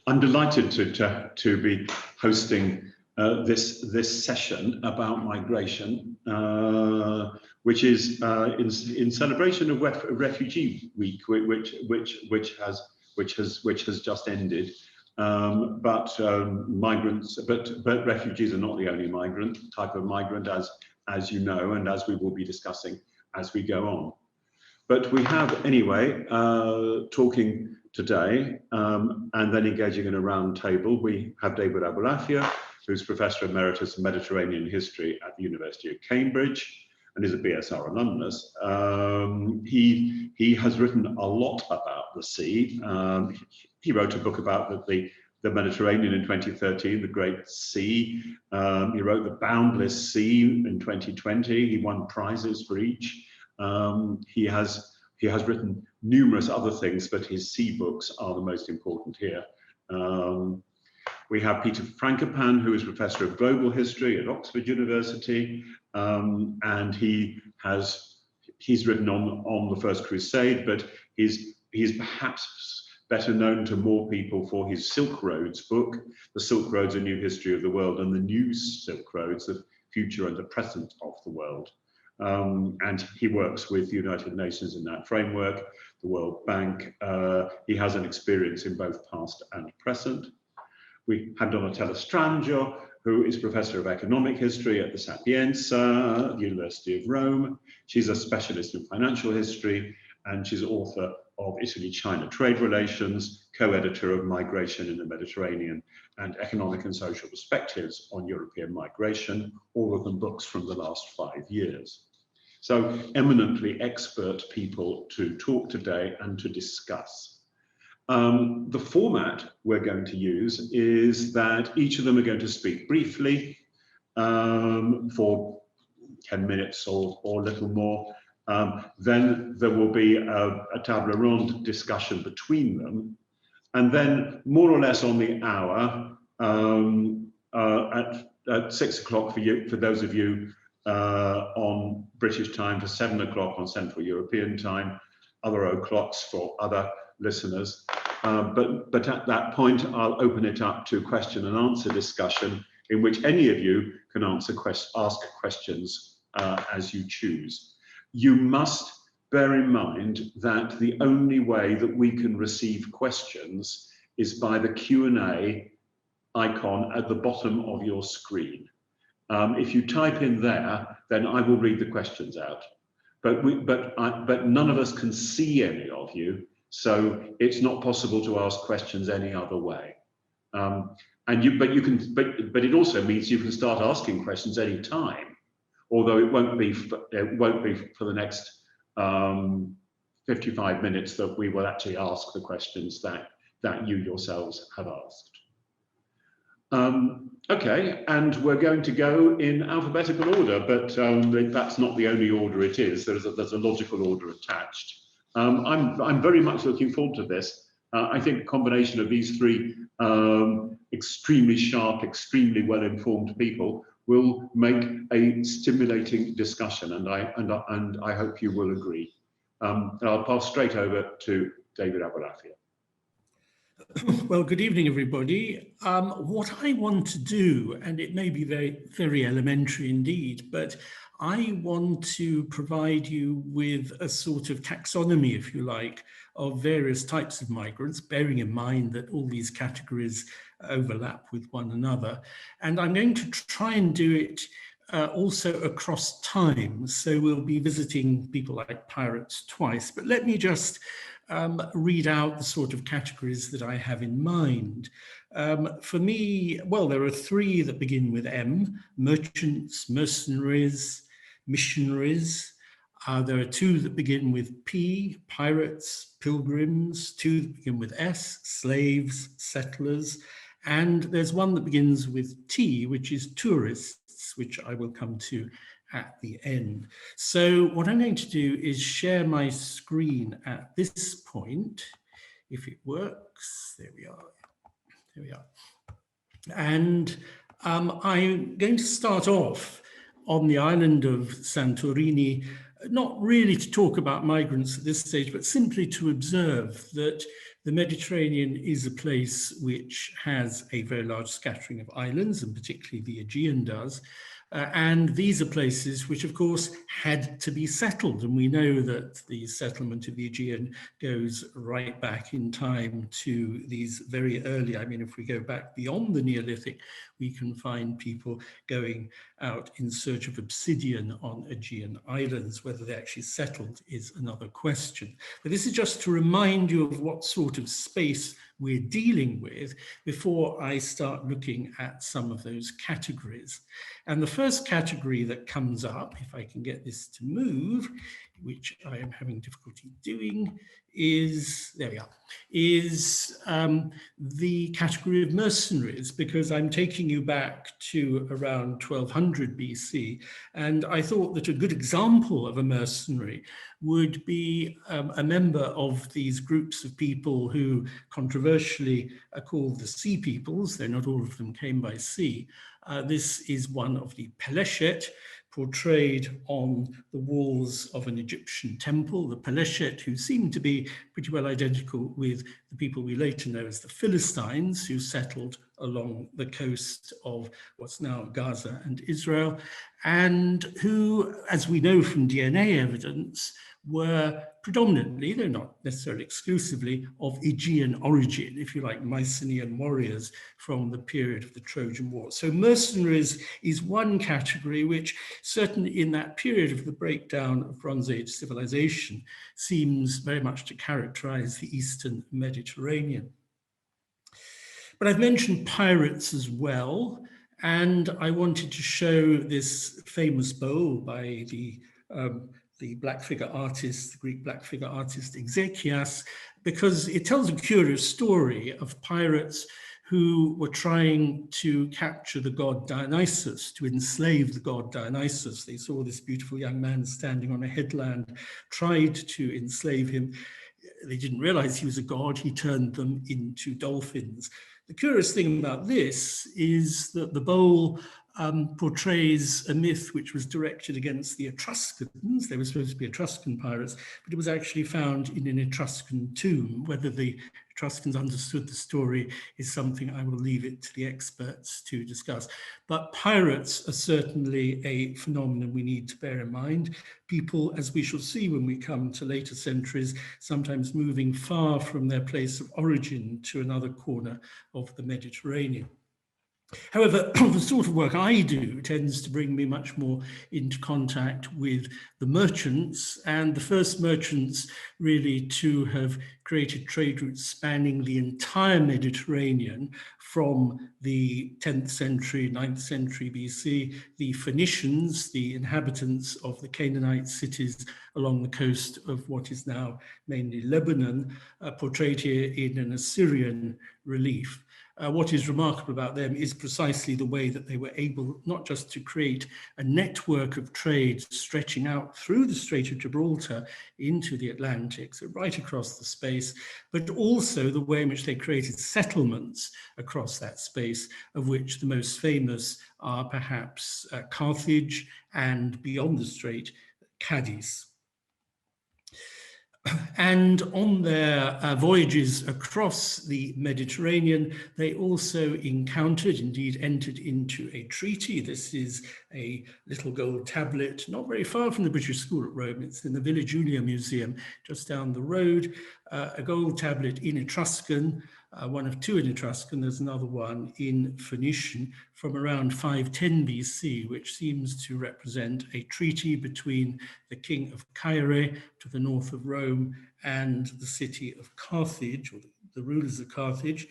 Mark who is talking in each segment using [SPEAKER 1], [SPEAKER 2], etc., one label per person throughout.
[SPEAKER 1] I'm delighted to be hosting this session about migration, which is in celebration of Refugee Week, which has just ended. But refugees are not the only type of migrant, as you know, and as we will be discussing as we go on. But we have, anyway, talking today and then engaging in a round table, we have David Abulafia, who's Professor Emeritus of Mediterranean History at the University of Cambridge and is a BSR alumnus. He has written a lot about the sea. He wrote a book about the Mediterranean in 2013, the Great Sea. He wrote the Boundless Sea in 2020. He won prizes for each. He has written numerous other things, but his sea books are the most important here. We have Peter Frankopan, who is Professor of Global History at Oxford University, and he's written on the First Crusade, but he's perhaps better known to more people for his Silk Roads book, The Silk Roads: A New History of the World, and the New Silk Roads, The Future and the Present of the World. And he works with the United Nations in that framework, the World Bank. He has an experience in both past and present. We have Donatella Strangio, who is Professor of Economic History at the Sapienza, the University of Rome. She's a specialist in financial history, and she's author of Italy-China Trade Relations, co-editor of Migration in the Mediterranean, and Economic and Social Perspectives on European Migration, all of them books from the last 5 years. So eminently expert people to talk today and to discuss. The format we're going to use is that each of them are going to speak briefly for 10 minutes or little more. Then there will be a table ronde discussion between them. And then more or less on the hour, at 6 o'clock for those of you on British time, to 7 o'clock on Central European time, other o'clocks for other listeners. But at that point, I'll open it up to question and answer discussion in which any of you can ask questions as you choose. You must bear in mind that the only way that we can receive questions is by the Q&A icon at the bottom of your screen. If you type in there, then I will read the questions out. But none of us can see any of you, so it's not possible to ask questions any other way. But it also means you can start asking questions any time, although it won't be for the next 55 minutes that we will actually ask the questions that you yourselves have asked. Okay, and we're going to go in alphabetical order, but that's not the only order it is. There's a logical order attached. I'm very much looking forward to this. I think a combination of these three extremely sharp, extremely well-informed people will make a stimulating discussion, and I hope you will agree. I'll pass straight over to David Abulafia.
[SPEAKER 2] Well, good evening, everybody. What I want to do, and it may be very, very elementary indeed, but I want to provide you with a sort of taxonomy, if you like, of various types of migrants, bearing in mind that all these categories overlap with one another. And I'm going to try and do it also across time. So we'll be visiting people like pirates twice, but let me just read out the sort of categories that I have in mind. For me, well, there are three that begin with M: merchants, mercenaries, missionaries. There are two that begin with P: pirates, pilgrims. Two that begin with S: slaves, settlers. And there's one that begins with T, which is tourists, which I will come to at the end. So what I'm going to do is share my screen at this point, if it works. There we are. There we are. And I'm going to start off on the island of Santorini, not really to talk about migrants at this stage, but simply to observe that The Mediterranean is a place which has a very large scattering of islands, and particularly the Aegean does. And these are places which, of course, had to be settled. And we know that the settlement of the Aegean goes right back in time to these very early, I mean, if we go back beyond the Neolithic, we can find people going out in search of obsidian on Aegean islands. Whether they actually settled is another question. But this is just to remind you of what sort of space we're dealing with before I start looking at some of those categories. And the first category that comes up, if I can get this to move, which I am having difficulty doing, is, there we are, is the category of mercenaries, because I'm taking you back to around 1200 BC. And I thought that a good example of a mercenary would be a member of these groups of people who controversially are called the Sea Peoples, though not all of them came by sea. This is one of the Peleshet, portrayed on the walls of an Egyptian temple, the Peleshet, who seem to be pretty well identical with the people we later know as the Philistines, who settled along the coast of what's now Gaza and Israel, and who, as we know from DNA evidence, were predominantly, though not necessarily exclusively, of Aegean origin, if you like, Mycenaean warriors from the period of the Trojan War. So mercenaries is one category which, certainly in that period of the breakdown of Bronze Age civilization, seems very much to characterize the Eastern Mediterranean. But I've mentioned pirates as well, and I wanted to show this famous bowl by the black figure artist, the Greek black figure artist Exekias, because it tells a curious story of pirates who were trying to capture the god Dionysus, to enslave the god Dionysus. They saw this beautiful young man standing on a headland, tried to enslave him. They didn't realize he was a god. He turned them into dolphins. The curious thing about this is that the bowl portrays a myth which was directed against the Etruscans. They were supposed to be Etruscan pirates, but it was actually found in an Etruscan tomb. Whether the Etruscans understood the story is something I will leave it to the experts to discuss. But pirates are certainly a phenomenon we need to bear in mind. People, as we shall see when we come to later centuries, sometimes moving far from their place of origin to another corner of the Mediterranean. However, the sort of work I do tends to bring me much more into contact with the merchants, and the first merchants really to have created trade routes spanning the entire Mediterranean from the 10th century, 9th century BC, the Phoenicians, the inhabitants of the Canaanite cities along the coast of what is now mainly Lebanon, portrayed here in an Assyrian relief. What is remarkable about them is precisely the way that they were able not just to create a network of trade stretching out through the Strait of Gibraltar into the Atlantic, so right across the space, but also the way in which they created settlements across that space, of which the most famous are perhaps Carthage and beyond the strait, Cadiz. And on their voyages across the Mediterranean, they also encountered, indeed entered into a treaty. This is a little gold tablet, not very far from the British School at Rome. It's in the Villa Giulia Museum, just down the road. A gold tablet in Etruscan, one of two in Etruscan, there's another one in Phoenician from around 510 BC, which seems to represent a treaty between the king of Caire to the north of Rome and the city of Carthage, or the rulers of Carthage,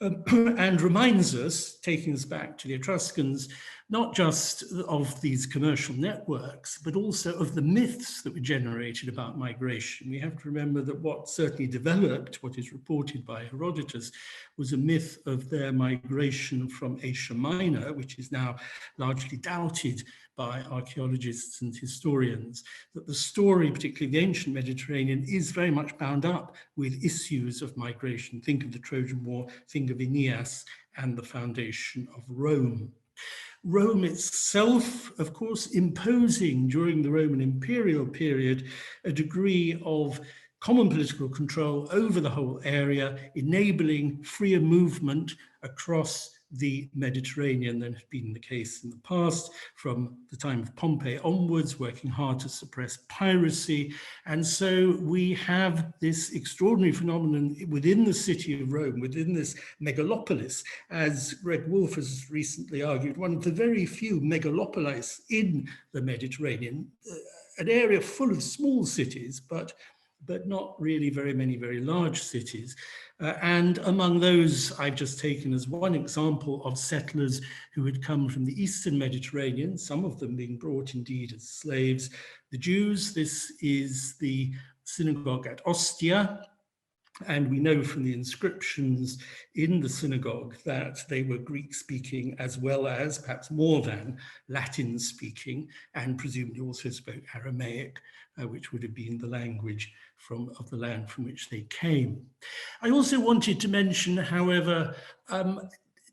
[SPEAKER 2] and reminds us, taking us back to the Etruscans, not just of these commercial networks, but also of the myths that were generated about migration. We have to remember that what certainly developed, what is reported by Herodotus, was a myth of their migration from Asia Minor, which is now largely doubted by archaeologists and historians, that the story, particularly the ancient Mediterranean, is very much bound up with issues of migration. Think of the Trojan War, think of Aeneas and the foundation of Rome. Rome itself, of course, imposing during the Roman imperial period a degree of common political control over the whole area, enabling freer movement across the Mediterranean than had been the case in the past, from the time of Pompey onwards, working hard to suppress piracy. And so we have this extraordinary phenomenon within the city of Rome, within this megalopolis, as Greg Wolf has recently argued, one of the very few megalopolis in the Mediterranean, an area full of small cities, but not really very many very large cities. And among those, I've just taken as one example of settlers who had come from the Eastern Mediterranean, some of them being brought indeed as slaves. The Jews, this is the synagogue at Ostia, and we know from the inscriptions in the synagogue that they were Greek-speaking as well as, perhaps more than, Latin-speaking, and presumably also spoke Aramaic, which would have been the language of the land from which they came. I also wanted to mention, however,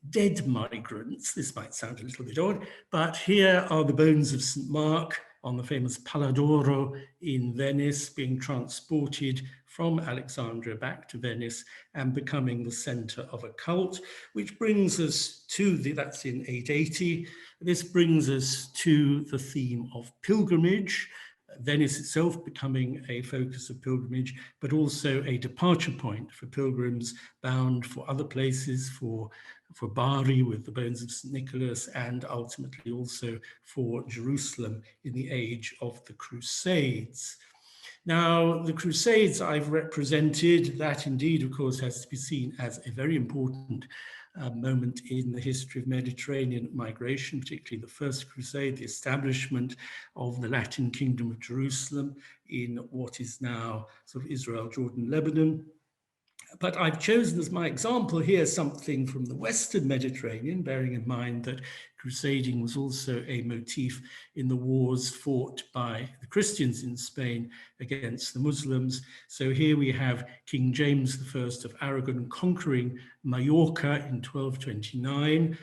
[SPEAKER 2] dead migrants. This might sound a little bit odd, but here are the bones of St. Mark on the famous Paladoro in Venice, being transported from Alexandria back to Venice and becoming the center of a cult, which brings us to that's in 880. This brings us to the theme of pilgrimage, Venice itself becoming a focus of pilgrimage, but also a departure point for pilgrims bound for other places, for Bari with the bones of St. Nicholas, and ultimately also for Jerusalem in the age of the Crusades. Now, the Crusades I've represented, that indeed, of course, has to be seen as a very important moment in the history of Mediterranean migration, particularly the First Crusade, the establishment of the Latin Kingdom of Jerusalem in what is now sort of Israel, Jordan, Lebanon. But I've chosen as my example here something from the Western Mediterranean, bearing in mind that crusading was also a motif in the wars fought by the Christians in Spain against the Muslims. So here we have King James I of Aragon conquering Majorca in 1229.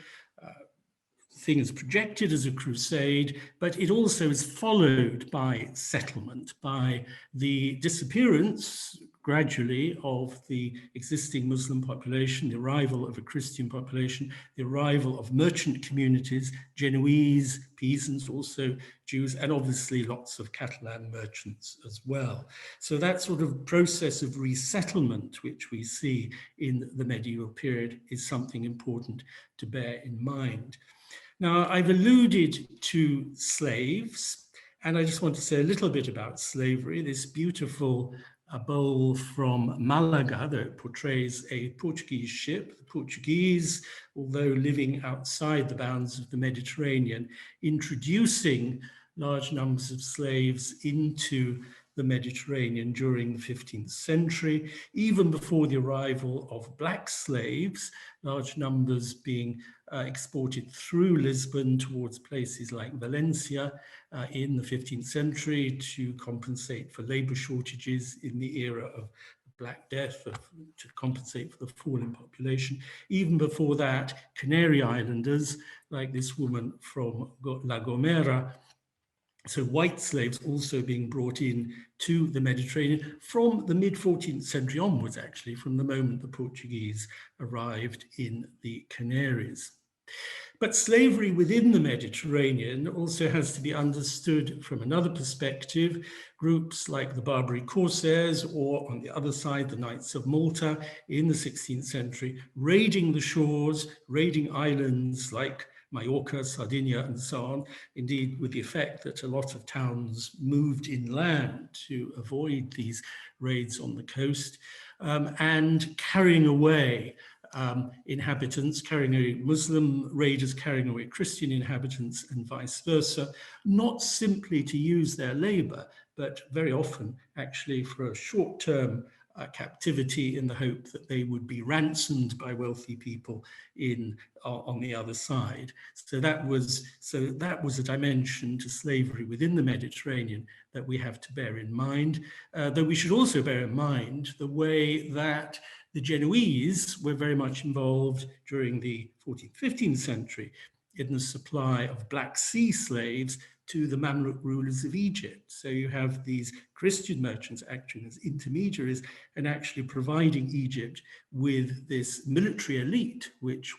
[SPEAKER 2] The thing is projected as a crusade, but it also is followed by settlement, by the disappearance gradually of the existing Muslim population, the arrival of a Christian population, the arrival of merchant communities, Genoese, Pisans, also Jews, and obviously lots of Catalan merchants as well. So that sort of process of resettlement, which we see in the medieval period, is something important to bear in mind. Now, I've alluded to slaves, and I just want to say a little bit about slavery. This beautiful bowl from Malaga that portrays a Portuguese ship. The Portuguese, although living outside the bounds of the Mediterranean, introducing large numbers of slaves into the Mediterranean during the 15th century, even before the arrival of black slaves, large numbers being exported through Lisbon towards places like Valencia in the 15th century to compensate for labor shortages in the era of Black Death, to compensate for the fall in population. Even before that, Canary Islanders, like this woman from La Gomera, so white slaves also being brought in to the Mediterranean from the mid-14th century onwards, actually, from the moment the Portuguese arrived in the Canaries. But slavery within the Mediterranean also has to be understood from another perspective. Groups like the Barbary Corsairs, or on the other side, the Knights of Malta in the 16th century, raiding the shores, raiding islands like Majorca, Sardinia, and so on, indeed with the effect that a lot of towns moved inland to avoid these raids on the coast, and carrying away inhabitants, carrying away Muslim raiders, carrying away Christian inhabitants, and vice versa, not simply to use their labor, but very often actually for a short-term captivity in the hope that they would be ransomed by wealthy people on the other side. So that was a dimension to slavery within the Mediterranean that we have to bear in mind. Though we should also bear in mind the way that the Genoese were very much involved during the 14th, 15th century in the supply of Black Sea slaves, to the Mamluk rulers of Egypt. So you have these Christian merchants acting as intermediaries and actually providing Egypt with this military elite, which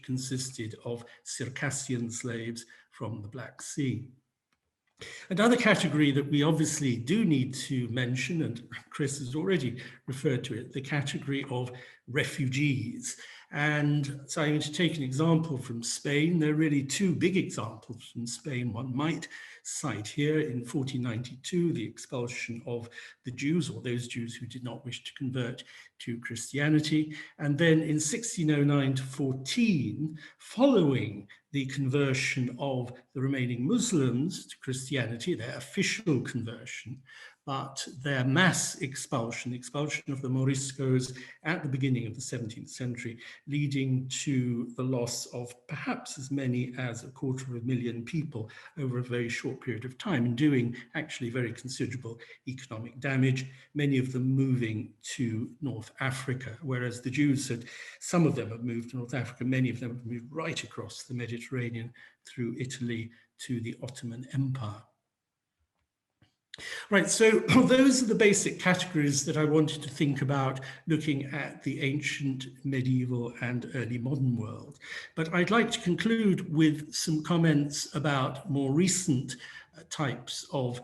[SPEAKER 2] consisted of Circassian slaves from the Black Sea. Another category that we obviously do need to mention, and Chris has already referred to it, the category of refugees. And so I'm going to take an example from Spain. There are really two big examples from Spain one might cite here. In 1492, the expulsion of the Jews, or those Jews who did not wish to convert to Christianity. And then in 1609 to 14, following the conversion of the remaining Muslims to Christianity, their official conversion, but their mass expulsion of the Moriscos at the beginning of the 17th century, leading to the loss of perhaps as many as 250,000 people over a very short period of time, and doing actually very considerable economic damage, many of them moving to North Africa, whereas the Jews some of them have moved to North Africa, many of them have moved right across the Mediterranean through Italy to the Ottoman Empire. Right, so those are the basic categories that I wanted to think about looking at the ancient, medieval, and early modern world. But I'd like to conclude with some comments about more recent types of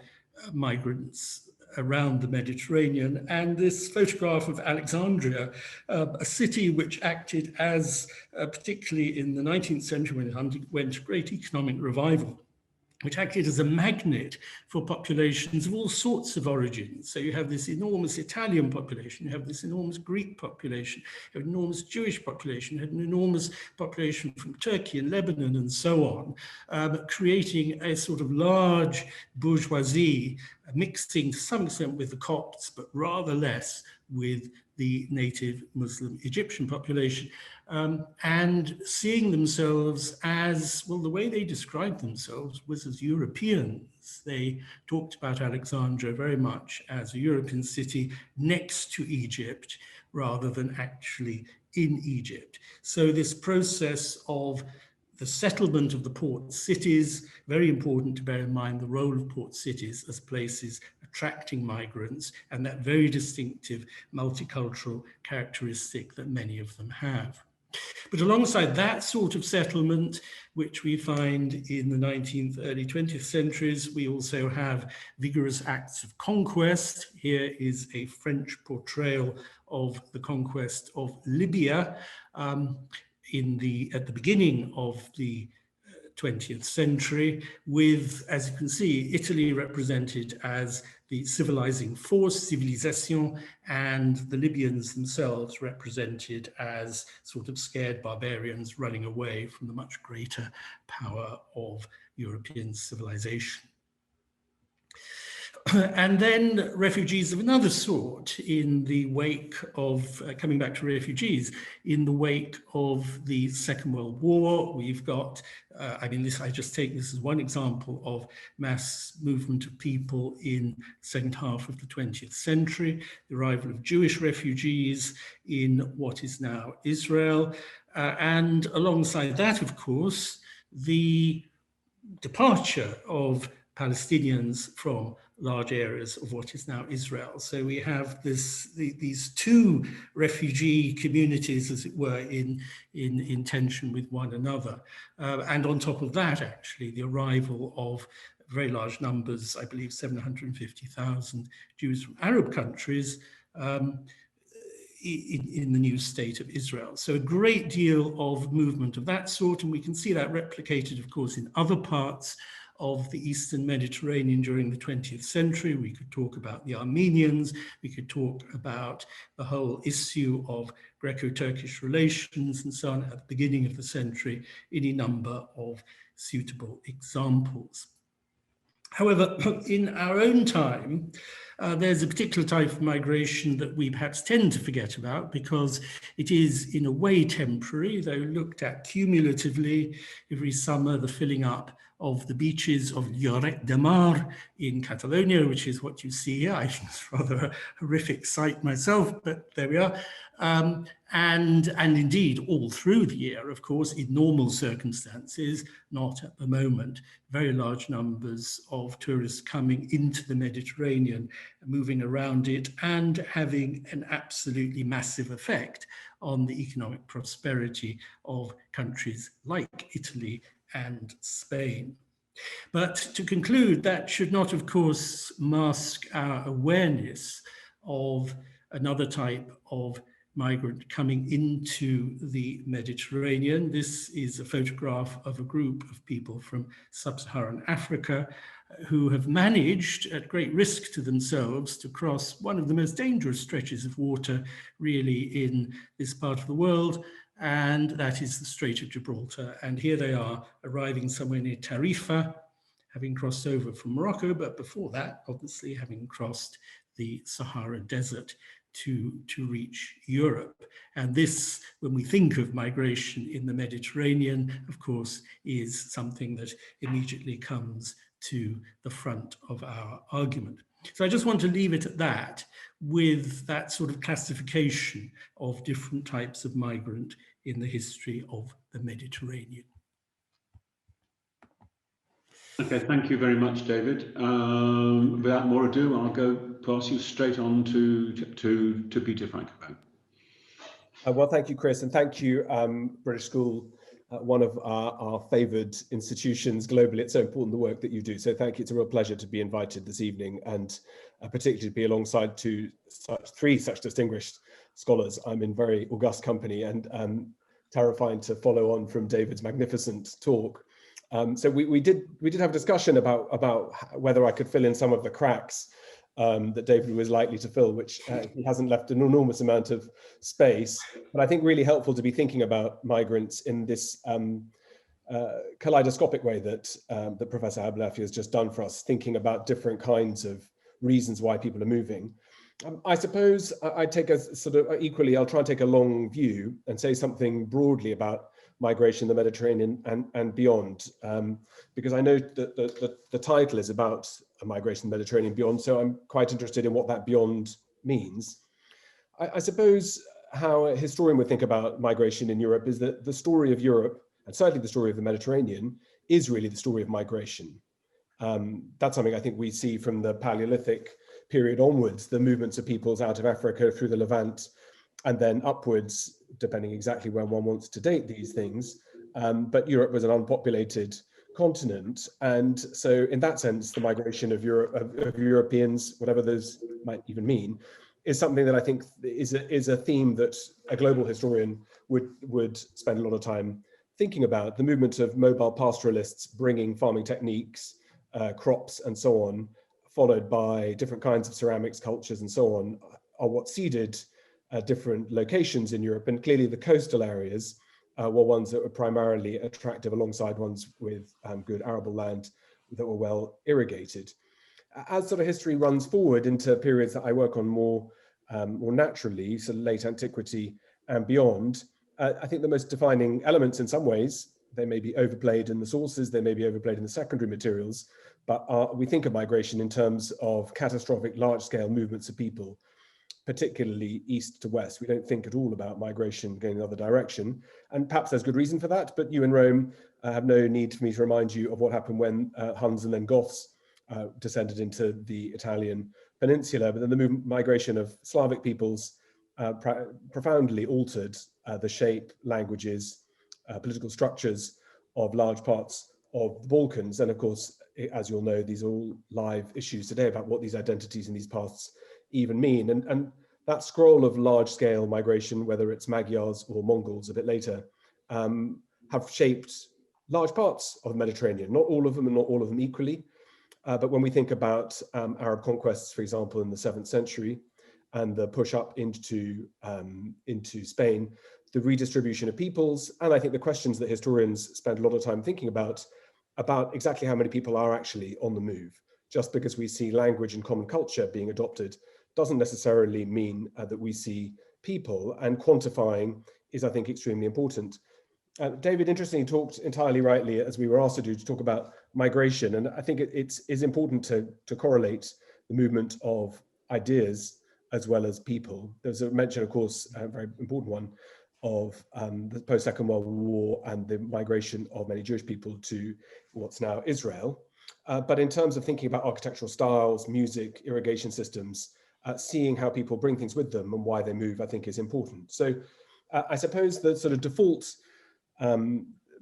[SPEAKER 2] migrants around the Mediterranean, and this photograph of Alexandria, a city which acted as, particularly in the 19th century when it underwent a great economic revival, which acted as a magnet for populations of all sorts of origins. So you have this enormous Italian population, you have this enormous Greek population, you have an enormous Jewish population, you have an enormous population from Turkey and Lebanon and so on, creating a sort of large bourgeoisie, mixing to some extent with the Copts, but rather less with the native Muslim Egyptian population, and seeing themselves as, well, the way they described themselves was as Europeans. They talked about Alexandria very much as a European city next to Egypt rather than actually in Egypt. So this process of the settlement of the port cities, very important to bear in mind the role of port cities as places attracting migrants and that very distinctive multicultural characteristic that many of them have. But alongside that sort of settlement, which we find in the 19th, early 20th centuries, we also have vigorous acts of conquest. Here is a French portrayal of the conquest of Libya at the beginning of the 20th century, with, as you can see, Italy represented as the civilizing force, civilisation, and the Libyans themselves represented as sort of scared barbarians running away from the much greater power of European civilization. And then refugees of another sort in the wake of, coming back to refugees, in the wake of the Second World War, we've got, I just take this as one example of mass movement of people in the second half of the 20th century, the arrival of Jewish refugees in what is now Israel, and alongside that, of course, the departure of Palestinians from large areas of what is now Israel. So we have these two refugee communities, as it were, in tension with one another. And on top of that, actually, the arrival of very large numbers, I believe 750,000 Jews from Arab countries in the new state of Israel. So a great deal of movement of that sort, and we can see that replicated, of course, in other parts of the Eastern Mediterranean during the 20th century. We could talk about the Armenians, we could talk about the whole issue of Greco-Turkish relations and so on at the beginning of the century, any number of suitable examples. However, in our own time, there's a particular type of migration that we perhaps tend to forget about because it is in a way temporary, though looked at cumulatively every summer, the filling up of the beaches of Lloret de Mar in Catalonia, which is what you see here. I think it's rather a horrific sight myself, but there we are. And indeed, all through the year, of course, in normal circumstances, not at the moment, very large numbers of tourists coming into the Mediterranean, moving around it, and having an absolutely massive effect on the economic prosperity of countries like Italy and Spain. But to conclude, that should not, of course, mask our awareness of another type of migrant coming into the Mediterranean. This is a photograph of a group of people from sub-Saharan Africa who have managed, at great risk to themselves, to cross one of the most dangerous stretches of water really in this part of the world, and that is the Strait of Gibraltar. And here they are arriving somewhere near Tarifa, having crossed over from Morocco, but before that, obviously, having crossed the Sahara Desert to reach Europe. And this, when we think of migration in the Mediterranean, of course, is something that immediately comes to the front of our argument. So I just want to leave it at that, with that sort of classification of different types of migrant in the history of the Mediterranean.
[SPEAKER 1] Okay, thank you very much, David. Without more ado, I'll pass you straight on to Peter Frankopan.
[SPEAKER 3] Well, thank you, Chris, and thank you, British School, one of our favoured institutions globally. It's so important, the work that you do. So thank you. It's a real pleasure to be invited this evening, and particularly to be alongside three such distinguished scholars. I'm in very august company, and terrifying to follow on from David's magnificent talk. So we did have a discussion about whether I could fill in some of the cracks that David was likely to fill, which he hasn't left an enormous amount of space. But I think really helpful to be thinking about migrants in this kaleidoscopic way that Professor Abalaffia has just done for us, thinking about different kinds of reasons why people are moving. I suppose I take a sort of equally, I'll try and take a long view and say something broadly about migration in the Mediterranean and beyond, because I know that the title is about a migration in the Mediterranean beyond, so I'm quite interested in what that beyond means. I suppose how a historian would think about migration in Europe is that the story of Europe, and certainly the story of the Mediterranean, is really the story of migration. That's something I think we see from the Paleolithic period onwards, the movements of peoples out of Africa through the Levant, and then upwards, depending exactly where one wants to date these things. But Europe was an unpopulated continent. And so in that sense, the migration of Europeans, whatever those might even mean, is something that I think is a theme that a global historian would spend a lot of time thinking about. The movement of mobile pastoralists bringing farming techniques, crops and so on, followed by different kinds of ceramics, cultures and so on, are what seeded different locations in Europe. And clearly the coastal areas were ones that were primarily attractive alongside ones with good arable land that were well irrigated. As sort of history runs forward into periods that I work on more naturally, so late antiquity and beyond, I think the most defining elements in some ways, they may be overplayed in the sources, they may be overplayed in the secondary materials, but we think of migration in terms of catastrophic large-scale movements of people, particularly east to west. We don't think at all about migration going the other direction. And perhaps there's good reason for that, but you in Rome have no need for me to remind you of what happened when Huns and then Goths descended into the Italian peninsula. But then the migration of Slavic peoples profoundly altered the shape, languages, political structures of large parts of the Balkans. And of course, as you'll know, these are all live issues today about what these identities and these pasts even mean. And that scroll of large-scale migration, whether it's Magyars or Mongols a bit later, have shaped large parts of the Mediterranean, not all of them and not all of them equally. But when we think about Arab conquests, for example, in the 7th century, and the push up into Spain, the redistribution of peoples, and I think the questions that historians spend a lot of time thinking about exactly how many people are actually on the move, just because we see language and common culture being adopted doesn't necessarily mean that we see people, and quantifying is, I think, extremely important. David, interestingly, talked entirely rightly, as we were asked to do, to talk about migration. And I think it is important to correlate the movement of ideas as well as people. There's a mention, of course, a very important one, of the post-Second World War and the migration of many Jewish people to what's now Israel. But in terms of thinking about architectural styles, music, irrigation systems, seeing how people bring things with them and why they move, I think is important. So I suppose the sort of default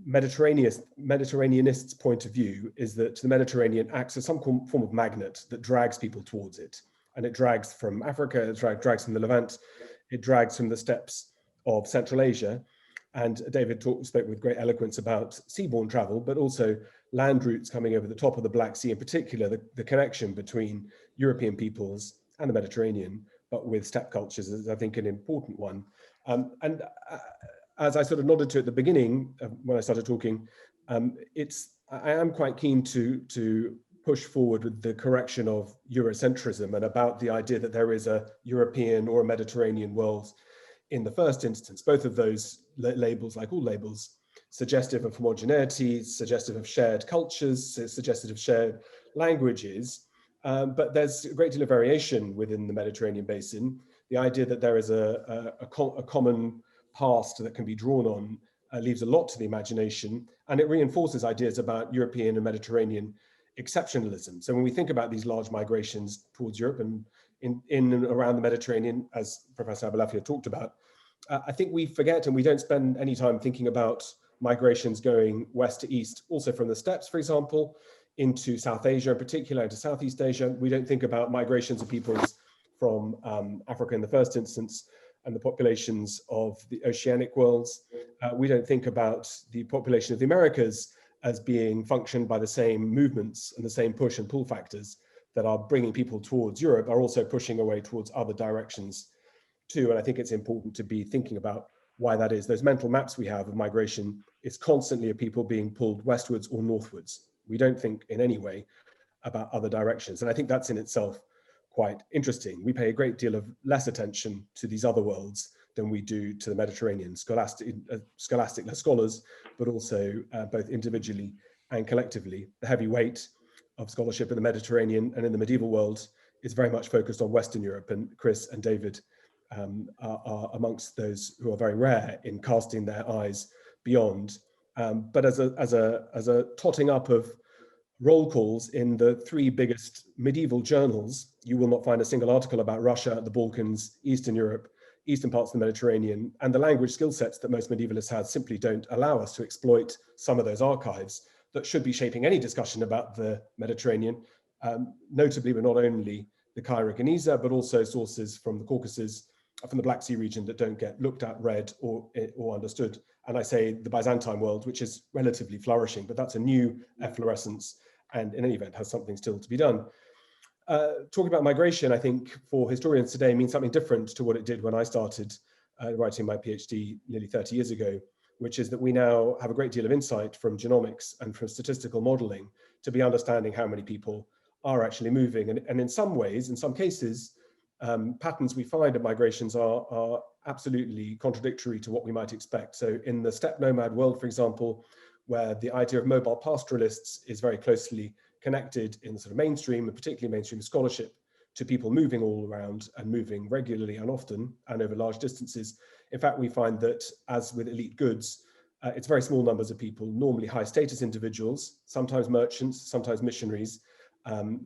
[SPEAKER 3] Mediterraneanist's point of view is that the Mediterranean acts as some form of magnet that drags people towards it. And it drags from Africa, it drags from the Levant, it drags from the steppes of Central Asia. And David spoke with great eloquence about seaborne travel, but also land routes coming over the top of the Black Sea, in particular, the connection between European peoples and the Mediterranean, but with steppe cultures is, I think, an important one. As I sort of nodded to at the beginning when I started talking, I am quite keen to push forward with the correction of Eurocentrism and about the idea that there is a European or a Mediterranean world in the first instance. Both of those labels, like all labels, suggestive of homogeneity, suggestive of shared cultures, suggestive of shared languages, but there's a great deal of variation within the Mediterranean basin. The idea that there is a common past that can be drawn on leaves a lot to the imagination, and it reinforces ideas about European and Mediterranean exceptionalism. So when we think about these large migrations towards Europe and in and around the Mediterranean, as Professor Abalaffia talked about, I think we forget and we don't spend any time thinking about migrations going west to east, also from the steppes, for example, into South Asia, in particular, into Southeast Asia. We don't think about migrations of peoples from Africa in the first instance, and the populations of the oceanic worlds. We don't think about the population of the Americas as being functioned by the same movements and the same push and pull factors that are bringing people towards Europe are also pushing away towards other directions too. And I think it's important to be thinking about why that is. Those mental maps we have of migration is constantly of people being pulled westwards or northwards. We don't think in any way about other directions. And I think that's in itself quite interesting. We pay a great deal of less attention to these other worlds than we do to the Mediterranean. Scholastic scholars, but also both individually and collectively. The heavy weight of scholarship in the Mediterranean and in the medieval world is very much focused on Western Europe, and Chris and David are amongst those who are very rare in casting their eyes beyond. But as a totting up of roll calls in the three biggest medieval journals, you will not find a single article about Russia, the Balkans, Eastern Europe, eastern parts of the Mediterranean, and the language skill sets that most medievalists have simply don't allow us to exploit some of those archives that should be shaping any discussion about the Mediterranean, notably but not only the Cairo Geniza, but also sources from the Caucasus, from the Black Sea region that don't get looked at, read, or understood. And I say the Byzantine world, which is relatively flourishing, but that's a new efflorescence, and in any event has something still to be done. Talking about migration, I think for historians today means something different to what it did when I started writing my PhD nearly 30 years ago, which is that we now have a great deal of insight from genomics and from statistical modeling to be understanding how many people are actually moving. And in some ways, in some cases, patterns we find of migrations are absolutely contradictory to what we might expect. So in the steppe nomad world, for example, where the idea of mobile pastoralists is very closely connected in the sort of mainstream, and particularly mainstream scholarship, to people moving all around and moving regularly and often and over large distances. In fact, we find that, as with elite goods, it's very small numbers of people, normally high status individuals, sometimes merchants, sometimes missionaries,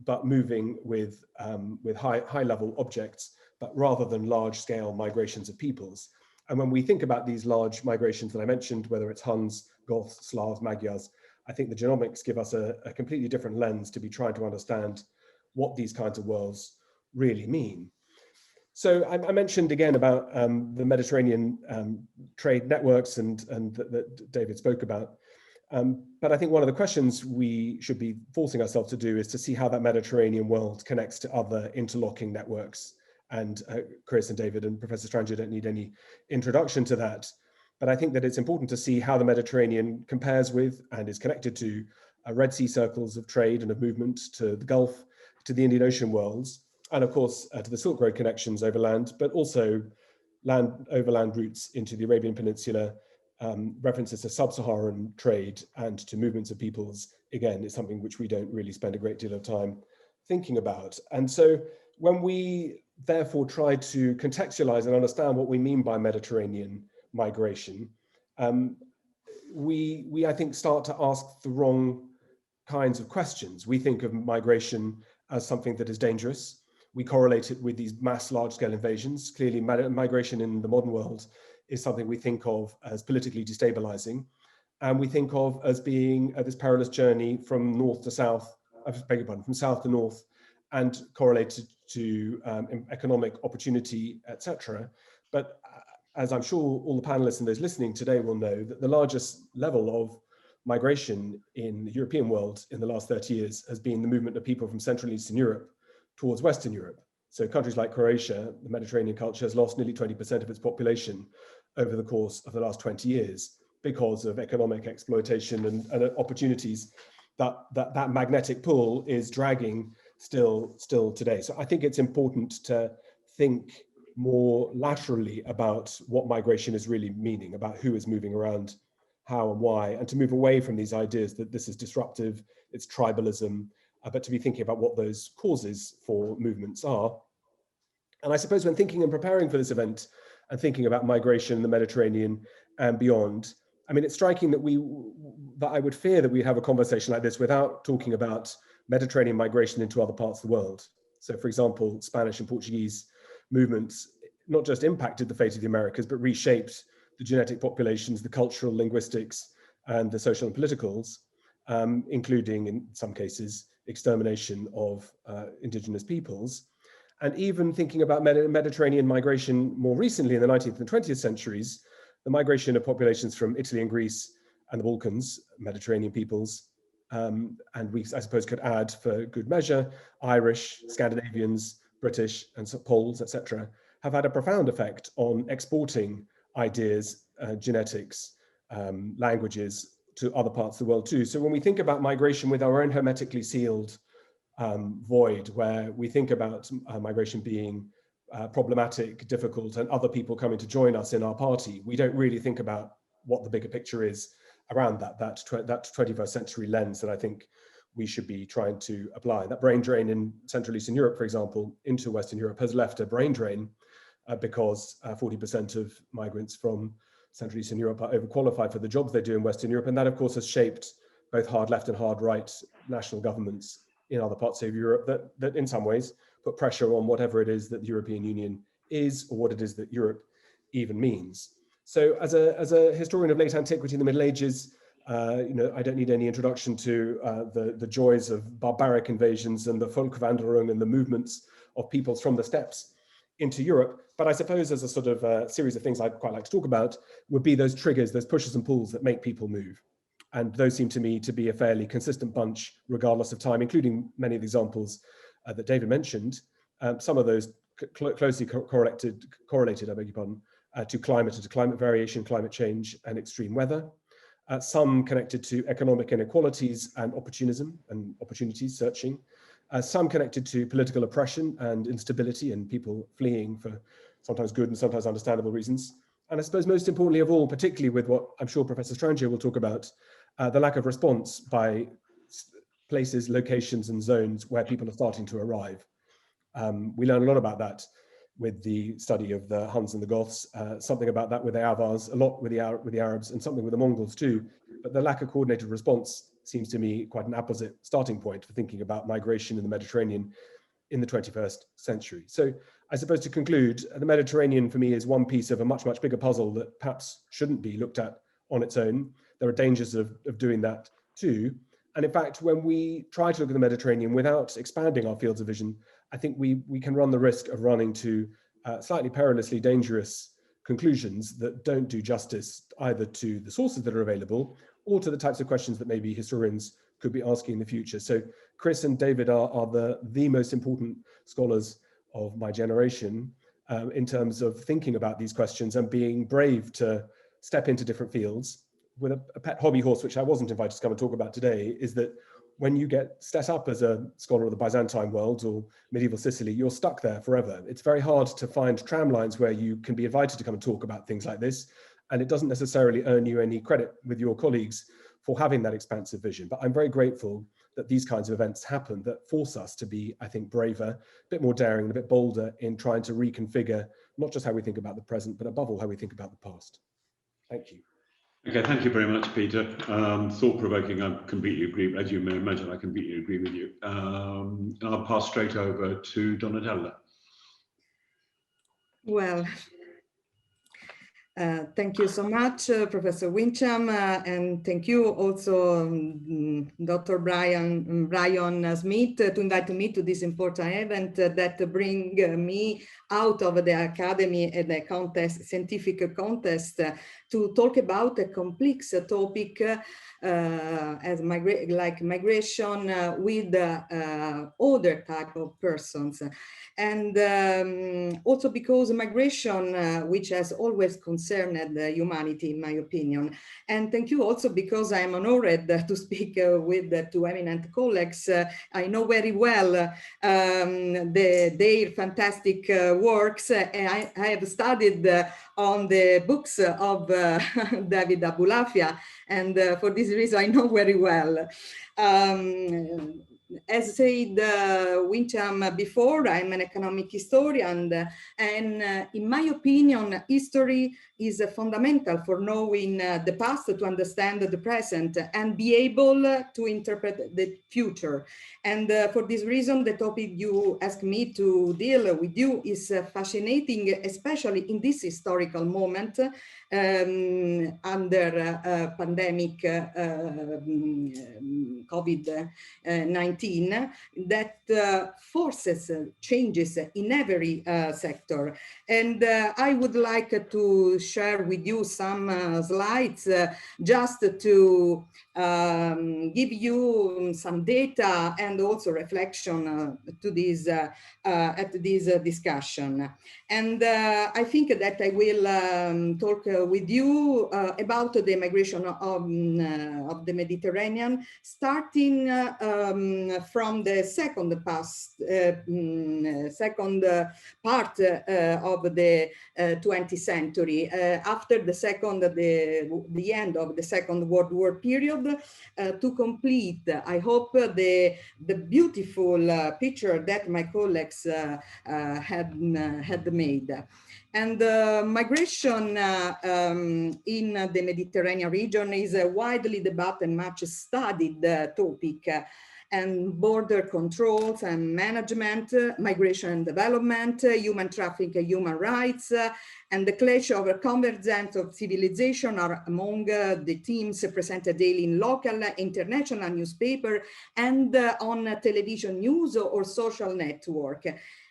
[SPEAKER 3] but moving with high level objects, but rather than large scale migrations of peoples. And when we think about these large migrations that I mentioned, whether it's Huns, Goths, Slavs, Magyars, I think the genomics give us a completely different lens to be trying to understand what these kinds of worlds really mean. So I mentioned again about the Mediterranean trade networks and that David spoke about. But I think one of the questions we should be forcing ourselves to do is to see how that Mediterranean world connects to other interlocking networks. And Chris and David and Professor Stranger don't need any introduction to that. But I think that it's important to see how the Mediterranean compares with and is connected to Red Sea circles of trade and of movement, to the Gulf, to the Indian Ocean worlds, and of course to the Silk Road connections overland, but also overland routes into the Arabian Peninsula, references to sub-Saharan trade and to movements of peoples, again, is something which we don't really spend a great deal of time thinking about. And so when we therefore try to contextualize and understand what we mean by Mediterranean migration, we I think start to ask the wrong kinds of questions. We think of migration as something that is dangerous. We correlate it with these mass large-scale invasions. Clearly, migration in the modern world is something we think of as politically destabilizing. And we think of as being this perilous journey from north to south, I beg your pardon, from south to north, and correlated to economic opportunity, etc. But as I'm sure all the panelists and those listening today will know, that the largest level of migration in the European world in the last 30 years has been the movement of people from Central and Eastern Europe towards Western Europe. So countries like Croatia, the Mediterranean culture has lost nearly 20% of its population over the course of the last 20 years because of economic exploitation and opportunities that magnetic pull is dragging still today. So I think it's important to think more laterally about what migration is really meaning, about who is moving around, how and why, and to move away from these ideas that this is disruptive, it's tribalism, but to be thinking about what those causes for movements are. And I suppose when thinking and preparing for this event and thinking about migration in the Mediterranean and beyond, I mean, it's striking that I would fear that we have a conversation like this without talking about Mediterranean migration into other parts of the world. So for example, Spanish and Portuguese movements not just impacted the fate of the Americas, but reshaped the genetic populations, the cultural linguistics, and the social and politicals, including in some cases, extermination of indigenous peoples. And even thinking about Mediterranean migration more recently in the 19th and 20th centuries, the migration of populations from Italy and Greece and the Balkans, Mediterranean peoples, and we, I suppose, could add for good measure, Irish, Scandinavians, British, and Poles, etc., have had a profound effect on exporting ideas, genetics, languages to other parts of the world too. So when we think about migration with our own hermetically sealed void, where we think about migration being problematic, difficult, and other people coming to join us in our party, we don't really think about what the bigger picture is around that 21st century lens that I think we should be trying to apply. That brain drain in Central Eastern Europe, for example, into Western Europe has left a brain drain because 40% of migrants from Central Eastern Europe are overqualified for the jobs they do in Western Europe. And that, of course, has shaped both hard left and hard right national governments in other parts of Europe that in some ways put pressure on whatever it is that the European Union is, or what it is that Europe even means. So as a historian of late antiquity and the Middle Ages, I don't need any introduction to the joys of barbaric invasions and the Volkswanderung and the movements of peoples from the steppes into Europe. But I suppose as a sort of series of things I'd quite like to talk about would be those triggers, those pushes and pulls that make people move. And those seem to me to be a fairly consistent bunch, regardless of time, including many of the examples that David mentioned. Some of those closely correlated, I beg your pardon, to climate and to climate variation, climate change, and extreme weather. Some connected to economic inequalities and opportunism and opportunities searching. Some connected to political oppression and instability and people fleeing for sometimes good and sometimes understandable reasons. And I suppose most importantly of all, particularly with what I'm sure Professor Strangier will talk about, the lack of response by places, locations, and zones where people are starting to arrive. We learn a lot about that with the study of the Huns and the Goths, something about that with the Avars, a lot with the Arabs, and something with the Mongols too. But the lack of coordinated response seems to me quite an apposite starting point for thinking about migration in the Mediterranean in the 21st century. So I suppose to conclude, the Mediterranean for me is one piece of a much, much bigger puzzle that perhaps shouldn't be looked at on its own. There are dangers of doing that too. And in fact, when we try to look at the Mediterranean without expanding our fields of vision, I think we can run the risk of running to slightly perilously dangerous conclusions that don't do justice either to the sources that are available or to the types of questions that maybe historians could be asking in the future. So Chris and David are the most important scholars of my generation in terms of thinking about these questions and being brave to step into different fields. With a pet hobby horse, which I wasn't invited to come and talk about today, is that when you get set up as a scholar of the Byzantine world or medieval Sicily, you're stuck there forever. It's very hard to find tram lines where you can be invited to come and talk about things like this, and it doesn't necessarily earn you any credit with your colleagues for having that expansive vision. But I'm very grateful that these kinds of events happen that force us to be, I think, braver, a bit more daring, and a bit bolder in trying to reconfigure not just how we think about the present, but above all, how we think about the past. Thank you.
[SPEAKER 1] Okay, thank you very much, Peter. Thought-provoking, I completely agree. As you may imagine, I completely agree with you. I'll pass straight over to Donatella.
[SPEAKER 4] Well, thank you so much, Professor Wincham, and thank you also, Dr. Brian Smith, to invite me to this important event that bring me out of the academy and the contest, scientific contest, to talk about a complex topic as migration with other type of persons. And also because migration, which has always concerned humanity, in my opinion. And thank you also because I'm honored to speak with two eminent colleagues. I know very well their fantastic works. I have studied on the books of David Abulafia, and for this reason I know very well. As said Wincham before, I'm an economic historian, and in my opinion, history is fundamental for knowing the past to understand the present and be able to interpret the future. And for this reason, the topic you asked me to deal with you is fascinating, especially in this historical moment under pandemic COVID-19 that forces changes in every sector. And I would like to share with you some slides just to give you some data and also reflection to this at this discussion. And I think that I will talk with you about the migration of the Mediterranean, starting from the second part of the 20th century, after the end of the Second World War period, to complete, I hope, the beautiful picture that my colleagues had made. And migration in the Mediterranean region is a widely debated and much studied topic. And border controls and management, migration and development, human trafficking, human rights, and the clash of convergence of civilization are among the themes presented daily in local, international newspaper and on television news or social network.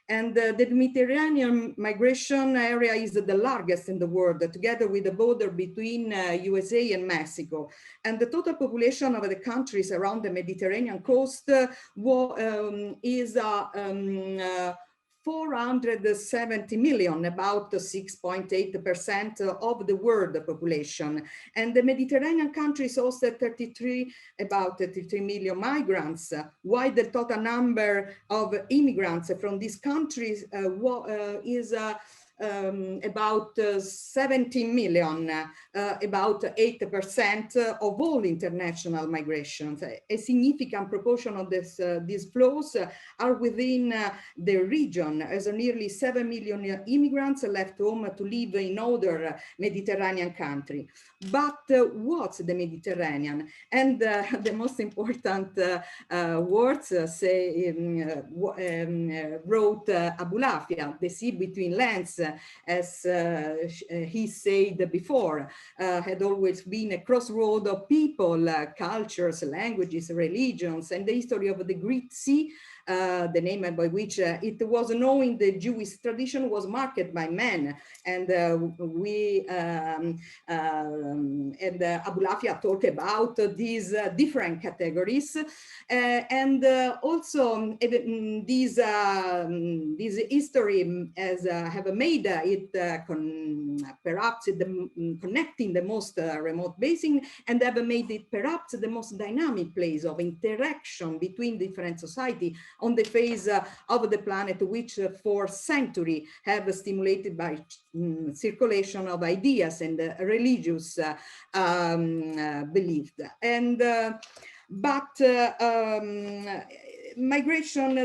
[SPEAKER 4] And the Mediterranean migration area is the largest in the world, together with the border between USA and Mexico. And the total population of the countries around the Mediterranean coast is 470 million, about 6.8% of the world population. And the Mediterranean countries hosted about 33 million migrants, while the total number of immigrants from these countries is about 17 million, about 8% of all international migrations. A significant proportion of these flows are within the region, as nearly 7 million immigrants left home to live in other Mediterranean countries. But what's the Mediterranean? And the most important words wrote Abulafia, the sea between lands, as he said before, had always been a crossroad of people, cultures, languages, religions, and the history of the Great Sea the name by which it was known in the Jewish tradition, was marked by men. And Abulafia talked about these different categories. Also this history have made it perhaps connecting the most remote basin, and have made it perhaps the most dynamic place of interaction between different society on the face of the planet, which for centuries have stimulated by circulation of ideas and religious beliefs. Migration,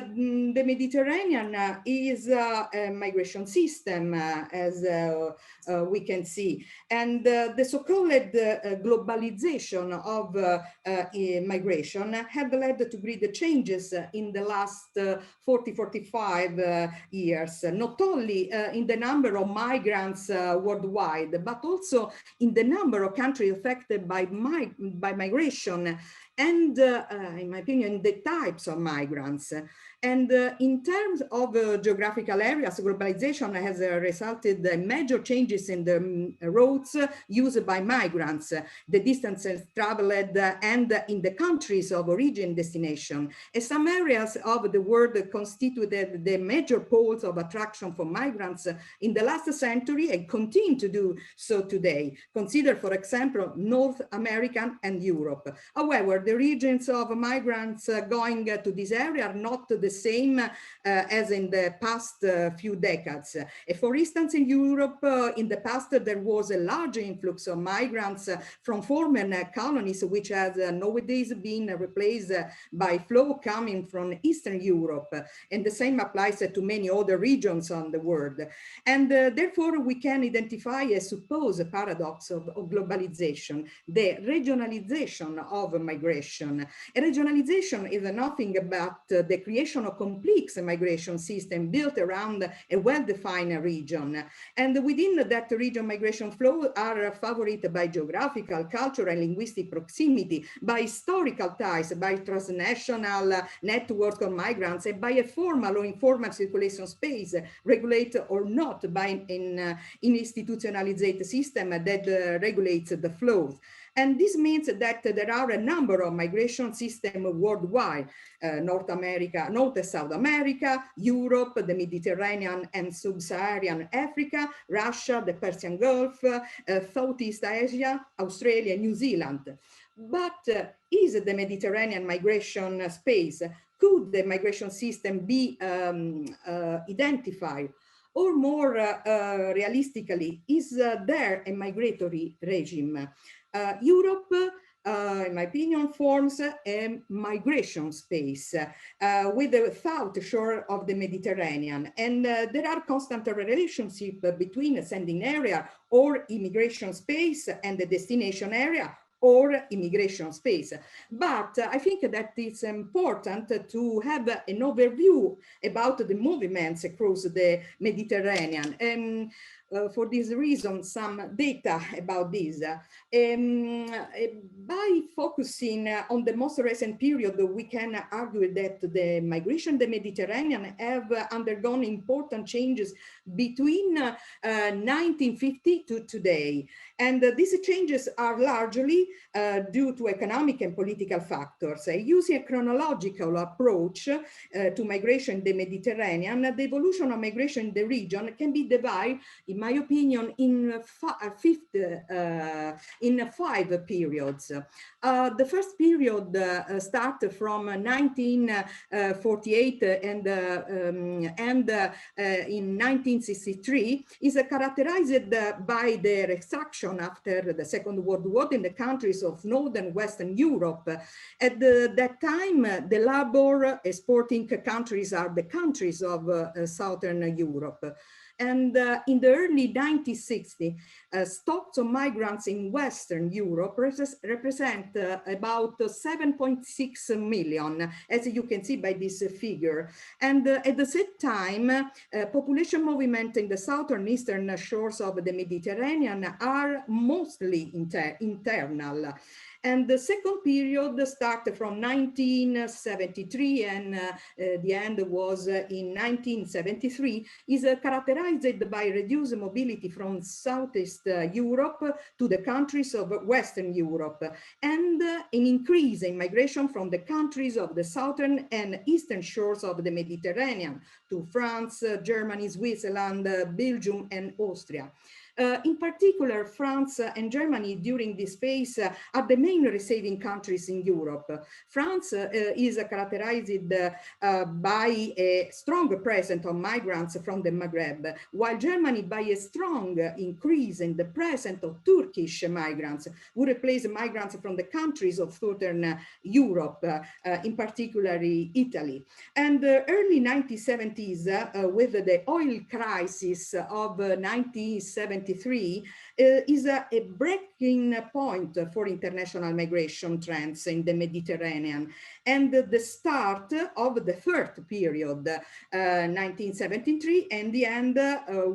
[SPEAKER 4] the Mediterranean is a migration system, as we can see. And the so-called globalization of migration had led to great changes in the last 40-45 years, not only in the number of migrants worldwide, but also in the number of countries affected by migration, and in my opinion, the types of migrants. And in terms of geographical areas, globalization has resulted in major changes in the routes used by migrants, the distances traveled, and in the countries of origin destination. And some areas of the world constituted the major poles of attraction for migrants in the last century and continue to do so today. Consider, for example, North America and Europe. However, the regions of migrants going to this area are not the same as in the past few decades. For instance, in Europe, in the past, there was a large influx of migrants from former colonies, which has nowadays been replaced by flow coming from Eastern Europe. And the same applies to many other regions on the world. And therefore, we can identify a supposed paradox of globalization, the regionalization of migration. A regionalization is nothing but the creation of complex migration system built around a well-defined region. And within that region, migration flows are favored by geographical, cultural, and linguistic proximity, by historical ties, by transnational network of migrants, and by a formal or informal circulation space, regulated or not by an institutionalized system that regulates the flows. And this means that there are a number of migration systems worldwide: North America, North and South America, Europe, the Mediterranean and Sub-Saharan Africa, Russia, the Persian Gulf, Southeast Asia, Australia, New Zealand. But is the Mediterranean migration space? Could the migration system be identified? Or more realistically, is there a migratory regime? Europe, in my opinion, forms a migration space with the south shore of the Mediterranean. And there are constant relationships between a sending area or immigration space and the destination area or immigration space. But I think that it's important to have an overview about the movements across the Mediterranean. And for this reason, some data about this. By focusing on the most recent period, we can argue that the migration in the Mediterranean have undergone important changes between 1950 to today. And these changes are largely due to economic and political factors. Using a chronological approach to migration in the Mediterranean, the evolution of migration in the region can be divided, in my opinion, in 5 periods. The first period starts from 1948 and in 1963, is characterized by the extraction after the Second World War in the countries of Northern Western Europe. At that time, the labor exporting countries are the countries of Southern Europe. And in the early 1960s, stocks of migrants in Western Europe represent about 7.6 million, as you can see by this figure. And at the same time, population movement in the southern eastern shores of the Mediterranean are mostly internal. And the second period started from 1973 and the end was in 1973, is characterized by reduced mobility from Southeast Europe to the countries of Western Europe, and an increase in migration from the countries of the southern and eastern shores of the Mediterranean to France, Germany, Switzerland, Belgium, and Austria. In particular, France and Germany during this phase are the main receiving countries in Europe. France is characterized by a strong presence of migrants from the Maghreb, while Germany by a strong increase in the presence of Turkish migrants, who replace migrants from the countries of southern Europe, in particular Italy. And early 1970s, with the oil crisis of 1973, is a breaking point for international migration trends in the Mediterranean, and the start of the third period, 1973, and the end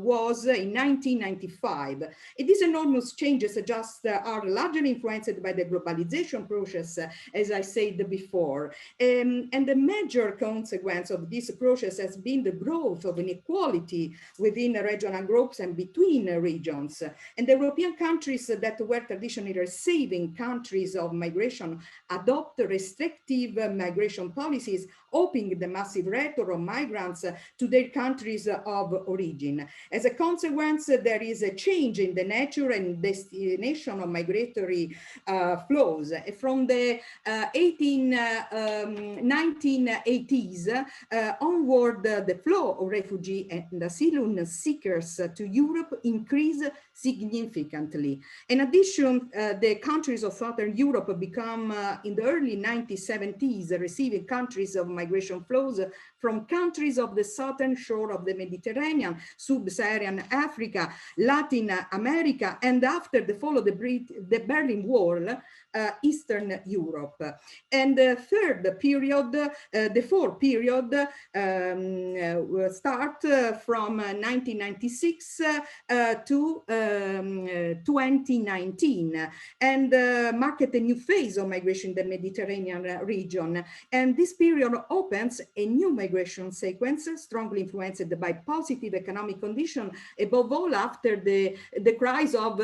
[SPEAKER 4] was in 1995. These enormous changes are largely influenced by the globalization process, as I said before. And the major consequence of this process has been the growth of inequality within regional groups and between regions. And the European countries that were traditionally receiving countries of migration adopt restrictive migration policies, opening the massive return of migrants to their countries of origin. As a consequence, there is a change in the nature and destination of migratory flows. From the 1980s onward, the flow of refugee and asylum seekers to Europe increased significantly. In addition, the countries of Southern Europe become, in the early 1970s, receiving countries of migration flows from countries of the southern shore of the Mediterranean, Sub-Saharan Africa, Latin America, and after the fall of the Berlin Wall, Eastern Europe. And the third period, the fourth period, start from 1996 to 2019, and marked a new phase of migration in the Mediterranean region. And this period opens a new migration sequence, strongly influenced by positive economic conditions, above all after the crisis of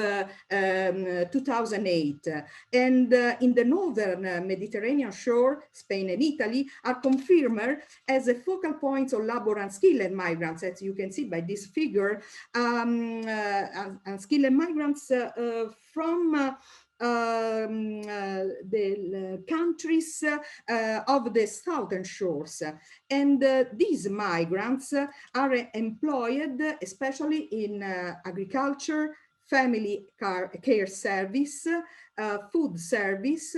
[SPEAKER 4] 2008. And in the northern Mediterranean shore, Spain and Italy are confirmed as a focal points of labor and skilled migrants, as you can see by this figure, and skilled migrants from the countries of the southern shores. And these migrants are employed especially in agriculture, family care service, food service,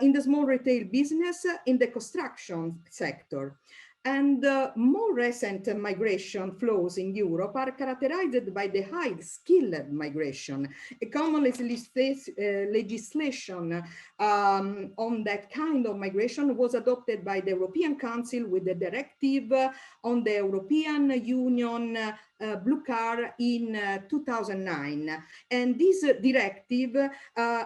[SPEAKER 4] in the small retail business, in the construction sector. And more recent migration flows in Europe are characterized by the high skilled migration. A common legislation on that kind of migration was adopted by the European Council with the directive on the European Union Blue Card in 2009. And this directive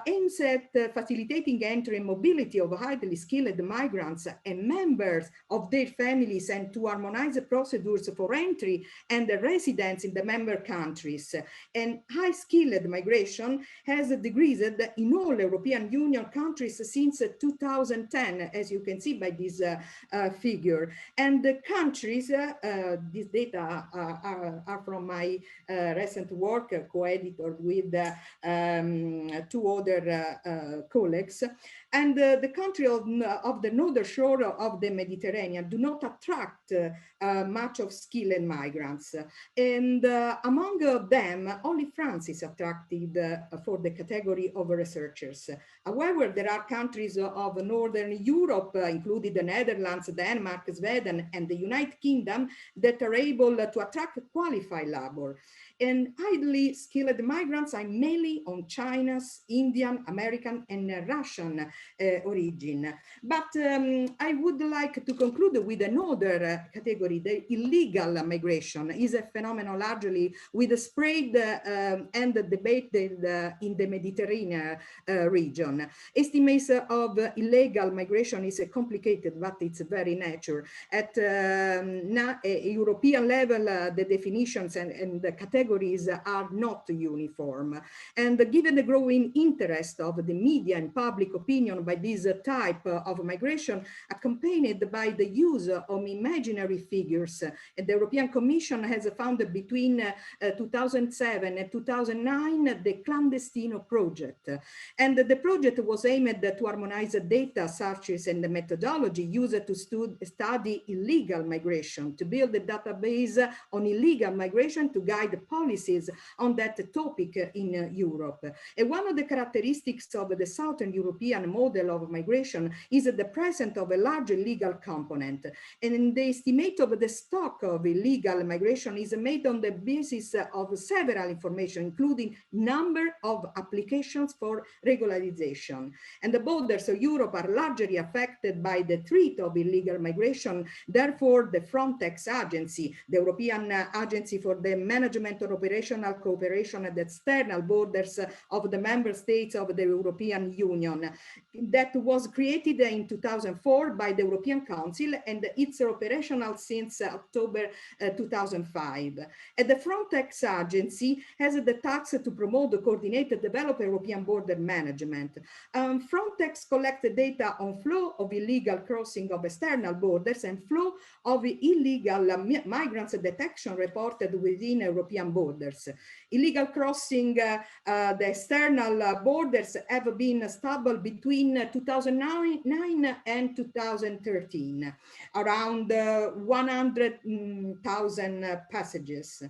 [SPEAKER 4] aims at facilitating entry and mobility of highly skilled migrants and members of their families, and to harmonize the procedures for entry and residence in the member countries. And high skilled migration has decreased in all European Union countries since 2010, as you can see by this figure. And the countries, these data are from my recent work, co-edited with two other colleagues. And the country of the northern shore of the Mediterranean do not attract much of skilled migrants. And among them, only France is attracted for the category of researchers. However, there are countries of Northern Europe, including the Netherlands, Denmark, Sweden, and the United Kingdom, that are able to attract quite qualified labor. And highly skilled migrants are mainly on China's, Indian, American, and Russian origin. But I would like to conclude with another category. The illegal migration is a phenomenon largely with spread and debated in the Mediterranean region. Estimates of illegal migration is complicated, but it's very nature. At a European level, the definitions and the categories are not uniform. And given the growing interest of the media and public opinion by this type of migration, accompanied by the use of imaginary figures, the European Commission has founded between 2007 and 2009 the Clandestino project. And the project was aimed to harmonize data searches and the methodology used to study illegal migration, to build a database on illegal migration to guide policies on that topic in Europe. And one of the characteristics of the Southern European model of migration is the presence of a large illegal component. And the estimate of the stock of illegal migration is made on the basis of several information, including number of applications for regularization. And the borders of Europe are largely affected by the threat of illegal migration. Therefore, the Frontex agency, the European Agency for the Management of Operational Cooperation at the external borders of the member states of the European Union, that was created in 2004 by the European Council, and it's operational since October 2005. And the Frontex agency has the task to promote, coordinate, and develop European border management. Frontex collects data on flow of illegal crossing of external borders and flow of illegal migrants detection reported within European borders. Illegal crossing the external borders have been stable between 2009 and 2013, around 100,000 passages.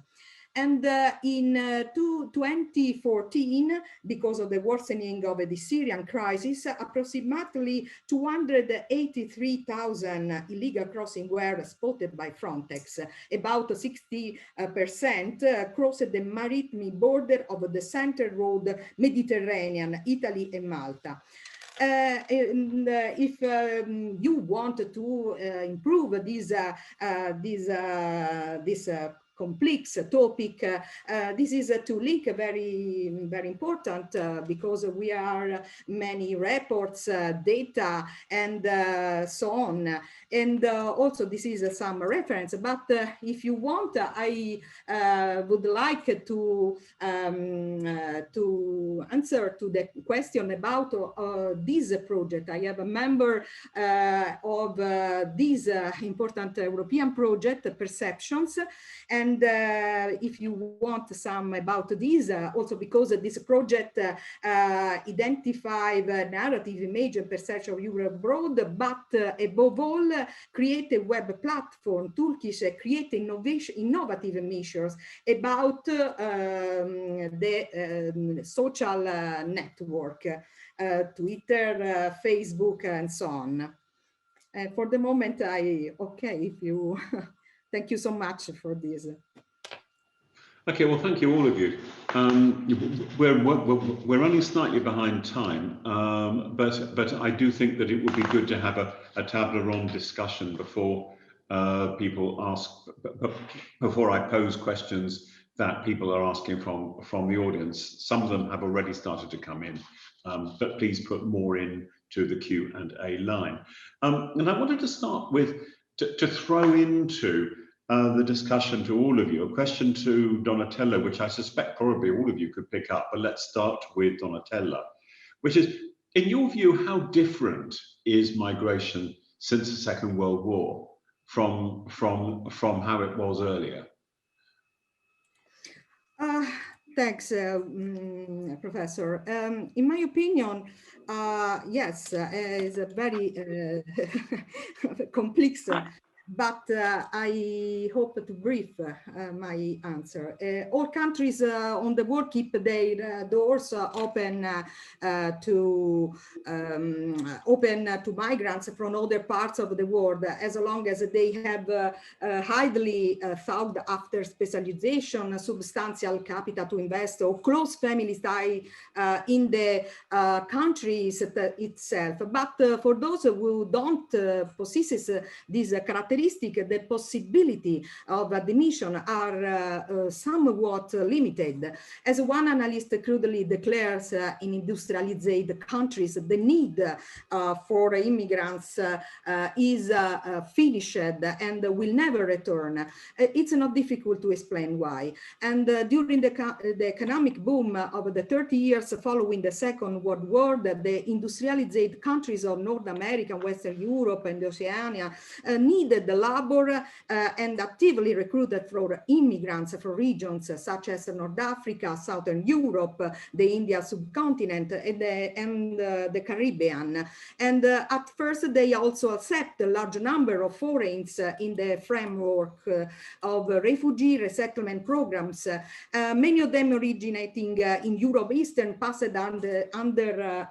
[SPEAKER 4] And in 2014, because of the worsening of the Syrian crisis, approximately 283,000 illegal crossings were spotted by Frontex. About 60% crossed the maritime border of the Central Road, Mediterranean, Italy and Malta. If you want to improve this complex topic, this is to link very, very important because we are many reports, data, and so on. And also this is some reference, but if you want, I would like to answer to the question about this project. I have a member of this important European project, Perceptions, and if you want some about this, also because this project identifies narrative, image, and perception of Europe abroad, but above all, create a web platform, Turkish, create innovative measures about the social network, Twitter, Facebook, and so on. For the moment, okay, if you, thank you so much for this.
[SPEAKER 1] Okay, well, thank you, all of you. We're running slightly behind time, but I do think that it would be good to have a table ronde discussion before people ask, before I pose questions that people are asking from the audience. Some of them have already started to come in, but please put more in to the Q&A line. And I wanted to start with, to throw into the discussion to all of you, a question to Donatella, which I suspect probably all of you could pick up, but let's start with Donatella, which is, in your view, how different is migration since the Second World War from how it was earlier?
[SPEAKER 4] Thanks, Professor. In my opinion, yes, it's a very complex but I hope to brief my answer. All countries on the world keep their doors open to migrants from other parts of the world, as long as they have highly sought after specialization, substantial capital to invest, or close family tie in the countries itself. But for those who don't possess this characteristic, the possibility of admission are somewhat limited. As one analyst crudely declares, in industrialized countries, the need for immigrants is finished and will never return. It's not difficult to explain why. And during the economic boom of the 30 years following the Second World War, the industrialized countries of North America, Western Europe, and Oceania needed the labor and actively recruited for immigrants from regions such as North Africa, Southern Europe, the Indian subcontinent, and the Caribbean. And at first, they also accept a large number of foreigners in the framework of refugee resettlement programs, many of them originating in Europe Eastern, passed under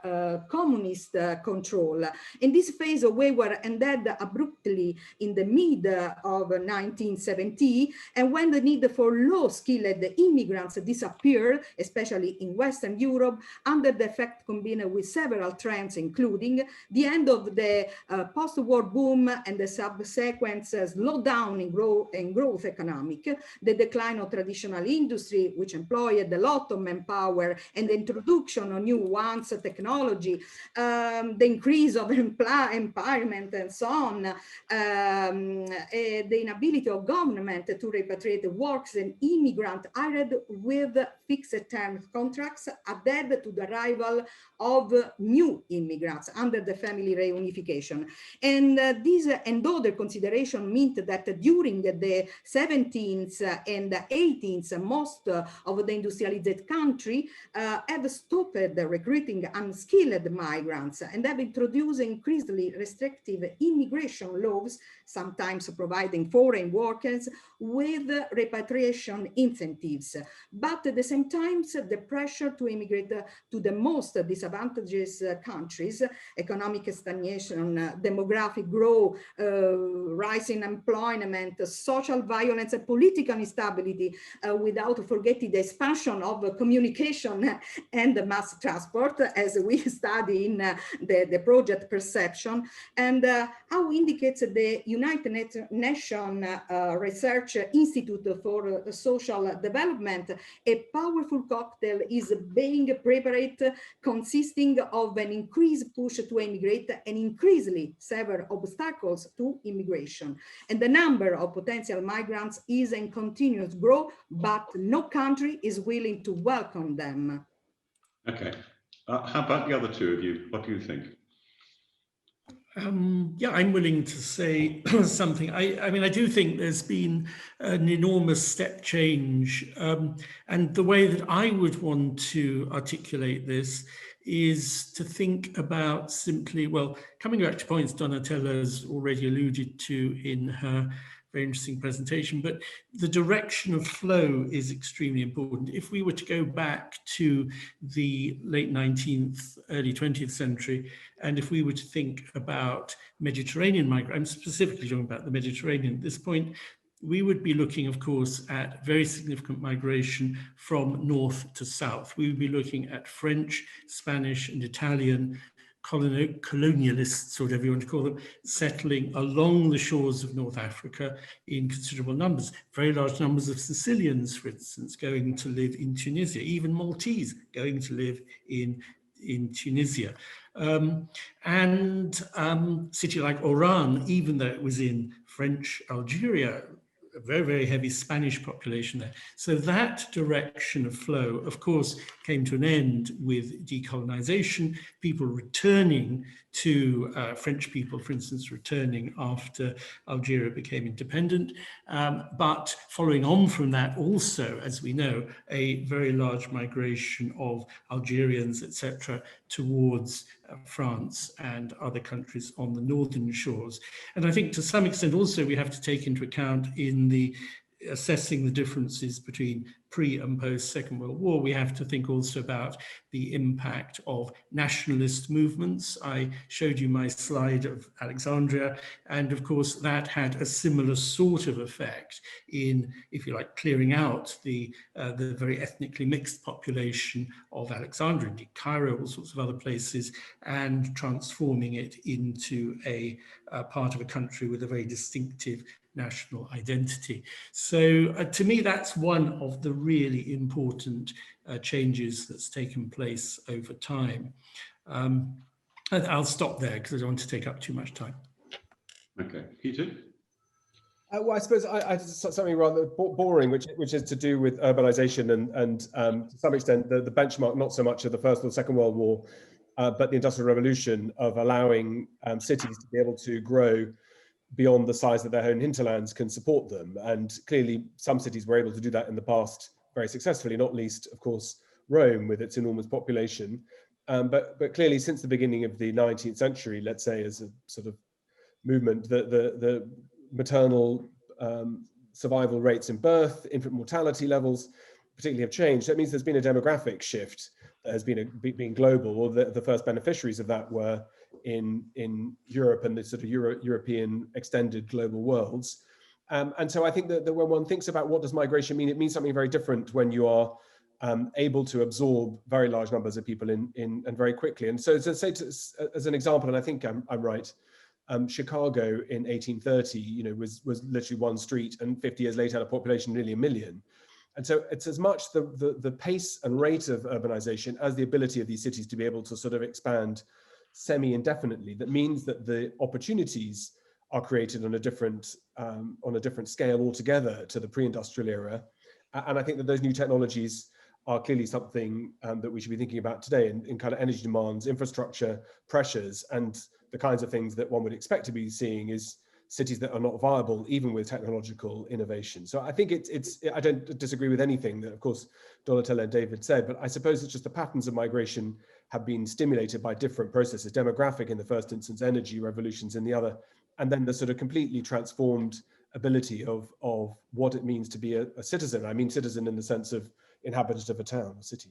[SPEAKER 4] communist control. In this phase, we were ended abruptly in the mid of 1970, and when the need for low-skilled immigrants disappeared, especially in Western Europe, under the effect combined with several trends, including the end of the post-war boom and the subsequent slowdown in growth economic, the decline of traditional industry, which employed a lot of manpower, and the introduction of new ones, technology, the increase of empowerment, and so on, the inability of government to repatriate workers and immigrants hired with fixed-term contracts added to the arrival of new immigrants under the family reunification. And these and other considerations meant that during the 17th and 18th, most of the industrialized country have stopped recruiting unskilled migrants and have introduced increasingly restrictive immigration laws, sometimes providing foreign workers with repatriation incentives. But at the same time, the pressure to immigrate to the most disadvantaged countries, economic stagnation, demographic growth, rising employment, social violence, and political instability, without forgetting the expansion of communication and mass transport, as we study in the project Perception, and how indicates the United Nations Research Institute for Social Development, a powerful cocktail is being prepared, consisting of an increased push to immigrate and increasingly severe obstacles to immigration. And the number of potential migrants is in continuous growth, but no country is willing to welcome them.
[SPEAKER 1] Okay. How about the other two of you? What do you think?
[SPEAKER 2] Yeah, I'm willing to say something. I mean, I do think there's been an enormous step change. And the way that I would want to articulate this is to think about simply, well, coming back to points Donatella's already alluded to in her very interesting presentation, but the direction of flow is extremely important. If we were to go back to the late 19th, early 20th century, and if we were to think about Mediterranean migrants, I'm specifically talking about the Mediterranean at this point, we would be looking, of course, at very significant migration from north to south. We would be looking at French, Spanish, and Italian colonialists, or whatever you want to call them, settling along the shores of North Africa in considerable numbers. Very large numbers of Sicilians, for instance, going to live in Tunisia, even Maltese going to live in Tunisia. City like Oran, even though it was in French Algeria, a very, very heavy Spanish population there. So that direction of flow, of course, came to an end with decolonization, people returning to French people, for instance, returning after Algeria became independent. But following on from that also, as we know, a very large migration of Algerians, etc., towards France and other countries on the northern shores. And I think to some extent also we have to take into account in the assessing the differences between pre and post Second World War, we have to think also about the impact of nationalist movements. I showed you my slide of Alexandria, and of course that had a similar sort of effect in, if you like, clearing out the very ethnically mixed population of Alexandria, indeed Cairo, all sorts of other places, and transforming it into a part of a country with a very distinctive national identity. So to me, that's one of the really important changes that's taken place over time. I'll stop there because I don't want to take up too much time.
[SPEAKER 1] Okay, Peter?
[SPEAKER 3] Well, I suppose I something rather boring, which is to do with urbanization and to some extent the benchmark, not so much of the First or Second World War, but the Industrial Revolution, of allowing cities to be able to grow beyond the size that their own hinterlands can support them. And clearly some cities were able to do that in the past very successfully, not least, of course, Rome with its enormous population. But clearly since the beginning of the 19th century, let's say, as a sort of movement, the maternal survival rates in birth, infant mortality levels particularly have changed. That means there's been a demographic shift that has been global, or the first beneficiaries of that were in Europe and the sort of European extended global worlds. And so I think that when one thinks about what does migration mean, it means something very different when you are able to absorb very large numbers of people in and very quickly. And so to say, as an example, and I think I'm right, Chicago in 1830, was literally one street, and 50 years later had a population nearly 1 million. And so it's as much the pace and rate of urbanization as the ability of these cities to be able to sort of expand semi-indefinitely. That means that the opportunities are created on a different scale altogether to the pre-industrial era. And I think that those new technologies are clearly something that we should be thinking about today in kind of energy demands, infrastructure pressures, and the kinds of things that one would expect to be seeing is cities that are not viable even with technological innovation. So I think I don't disagree with anything that, of course, Donatella and David said, but I suppose it's just the patterns of migration have been stimulated by different processes, demographic in the first instance, energy revolutions in the other, and then the sort of completely transformed ability of what it means to be a citizen. I mean citizen in the sense of inhabitant of a town, a city.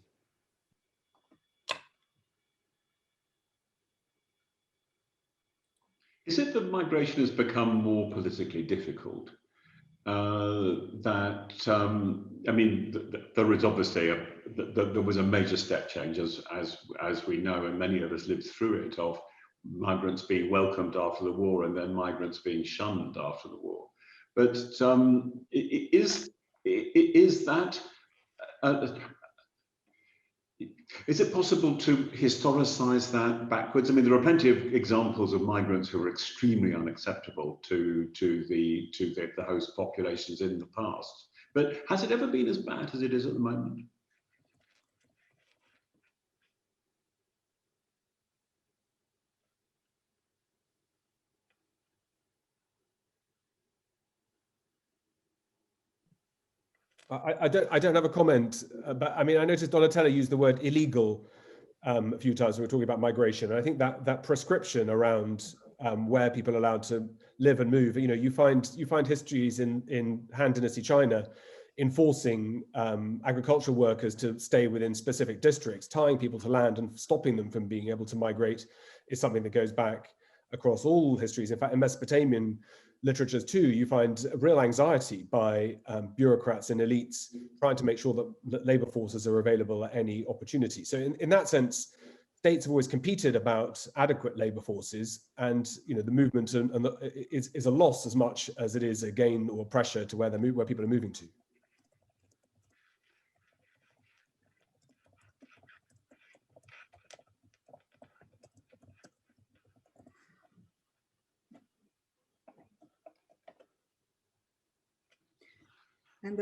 [SPEAKER 1] Is it that migration has become more politically difficult? I mean, there is obviously there was a major step change, as we know, and many of us lived through it, of migrants being welcomed after the war and then migrants being shunned after the war. But is it possible to historicize that backwards? I mean, there are plenty of examples of migrants who are extremely unacceptable to the host populations in the past. But has it ever been as bad as it is at the moment?
[SPEAKER 3] I don't have a comment, but I mean, I noticed Donatella used the word illegal a few times when we were talking about migration. And I think that prescription around where people are allowed to live and move, you find histories in Han Dynasty China enforcing agricultural workers to stay within specific districts, tying people to land and stopping them from being able to migrate is something that goes back across all histories. In fact, in Mesopotamian literatures too, you find real anxiety by bureaucrats and elites trying to make sure that labor forces are available at any opportunity. So in that sense, states have always competed about adequate labor forces, and the movement is a loss as much as it is a gain or pressure to where people are moving to.
[SPEAKER 4] And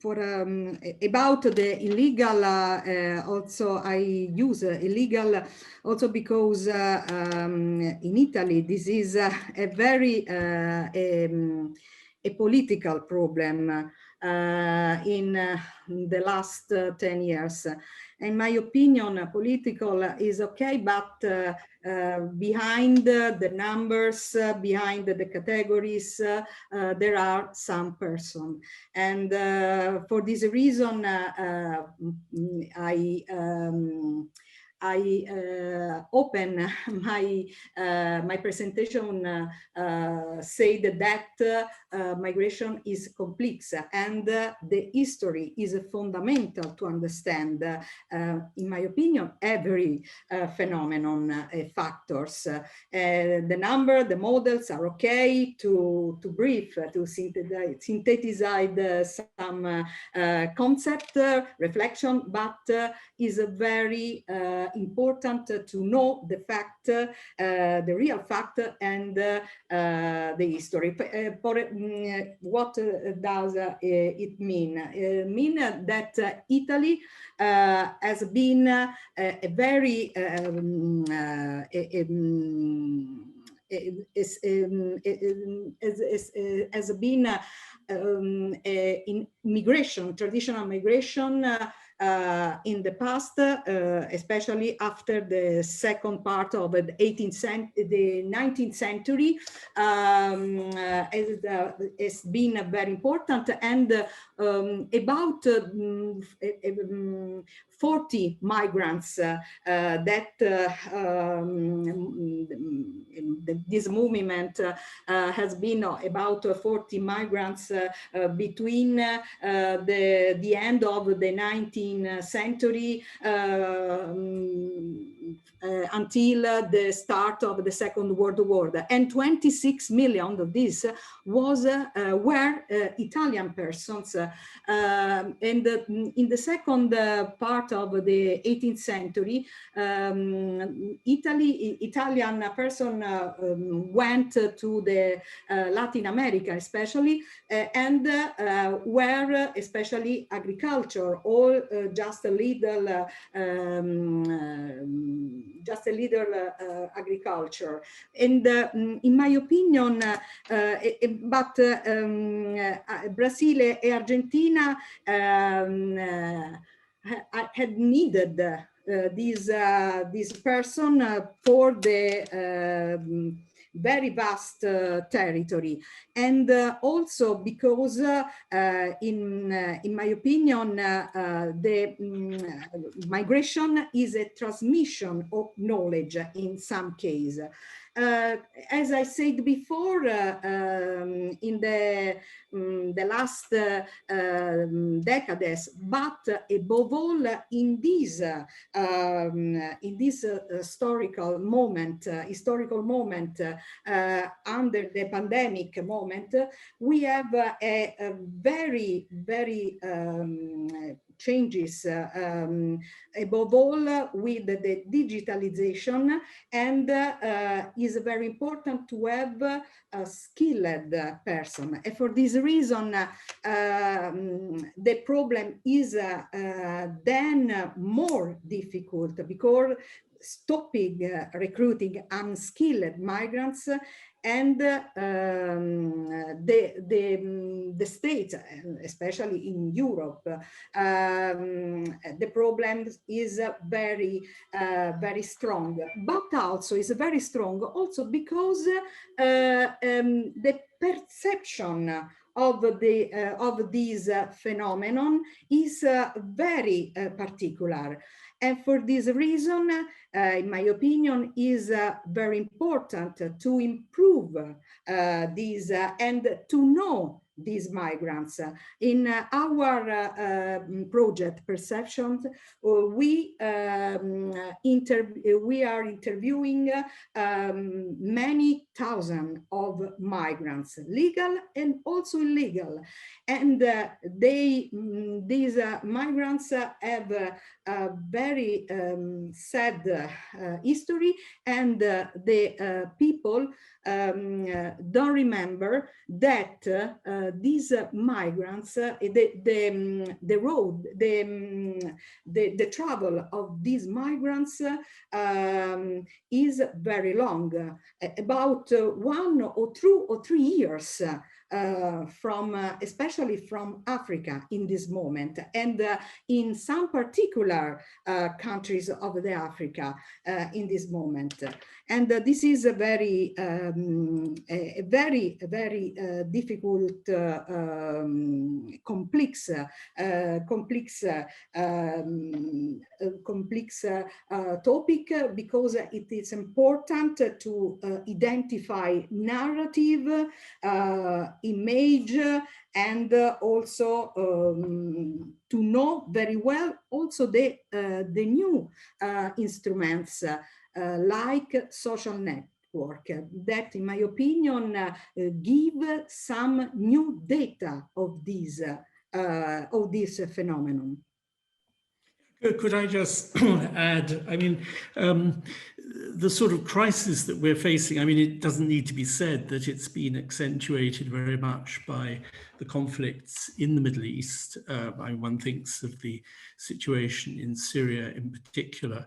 [SPEAKER 4] about the illegal, also I use illegal also because in Italy this is a very a political problem in the last 10 years. In my opinion, political is okay, but behind the numbers, behind the categories, there are some person. And for this reason, I open my presentation said that migration is complex and the history is fundamental to understand, in my opinion, every phenomenon factors. The number, the models are okay to brief, to synthesize some concept, reflection, but is very important to know the fact, the real fact, and the history. What does it mean? Mean that Italy has been a very has been in migration, traditional migration in the past, especially after the second part of the 19th century, has been very important, and about 40 migrants that this movement has been about 40 migrants between the end of the 19th century until the start of the Second World War, and 26 million of these were Italian persons. And in the second part of the 18th century, Italian person went to the Latin America, especially, and were especially agriculture, or just a little agriculture. And in my opinion, but Brazil and Argentina had needed this person for the very vast territory, and also because in my opinion the migration is a transmission of knowledge in some case. As I said before, in the last decades, but above all in this historical moment, under the pandemic moment, we have a very changes, above all with the digitalization, and is very important to have a skilled person. And for this reason, the problem is then more difficult, because stopping recruiting unskilled migrants, and the states, especially in Europe, the problem is very strong, but also is very strong also because the perception of this phenomenon is very particular. And for this reason, in my opinion, is very important to improve these and to know these migrants. In our project Perceptions, we are interviewing many thousands of migrants, legal and also illegal, and these migrants have very sad history, and the people don't remember that these migrants, the travel of these migrants is very long, about 1 or 2 or 3 years. From especially from Africa in this moment, and in some particular countries of the Africa in this moment, and this is a very difficult, complex topic, because it is important to identify narrative, image, and also to know very well also the new instruments like social network that, in my opinion, give some new data of this phenomenon.
[SPEAKER 2] Could I just add, I mean, the sort of crisis that we're facing, I mean, it doesn't need to be said that it's been accentuated very much by the conflicts in the Middle East. I mean, one thinks of the situation in Syria in particular.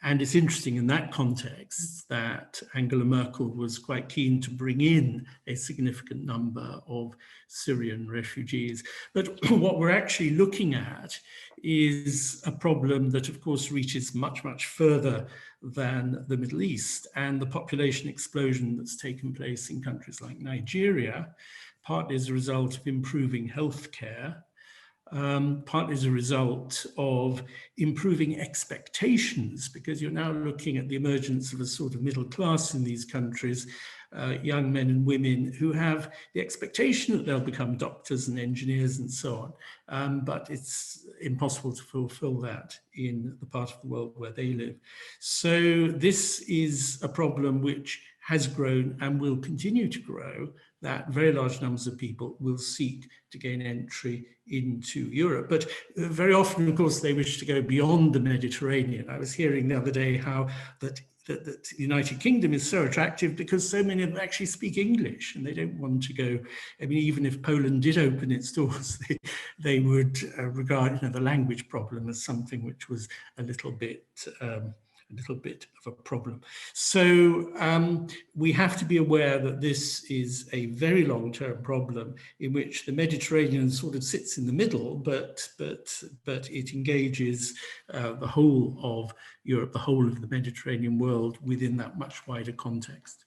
[SPEAKER 2] And it's interesting in that context that Angela Merkel was quite keen to bring in a significant number of Syrian refugees. But what we're actually looking at is a problem that, of course, reaches much, much further than the Middle East, and the population explosion that's taken place in countries like Nigeria, partly as a result of improving healthcare, partly as a result of improving expectations, because you're now looking at the emergence of a sort of middle class in these countries, young men and women who have the expectation that they'll become doctors and engineers and so on. But it's impossible to fulfill that in the part of the world where they live. So this is a problem which has grown and will continue to grow, that very large numbers of people will seek to gain entry into Europe. But very often, of course, they wish to go beyond the Mediterranean. I was hearing the other day how that the United Kingdom is so attractive because so many of them actually speak English, and they don't want to go. I mean, even if Poland did open its doors, they would regard the language problem as something which was a little bit of a problem. So we have to be aware that this is a very long-term problem in which the Mediterranean sort of sits in the middle, but it engages the whole of Europe, the whole of the Mediterranean world within that much wider context.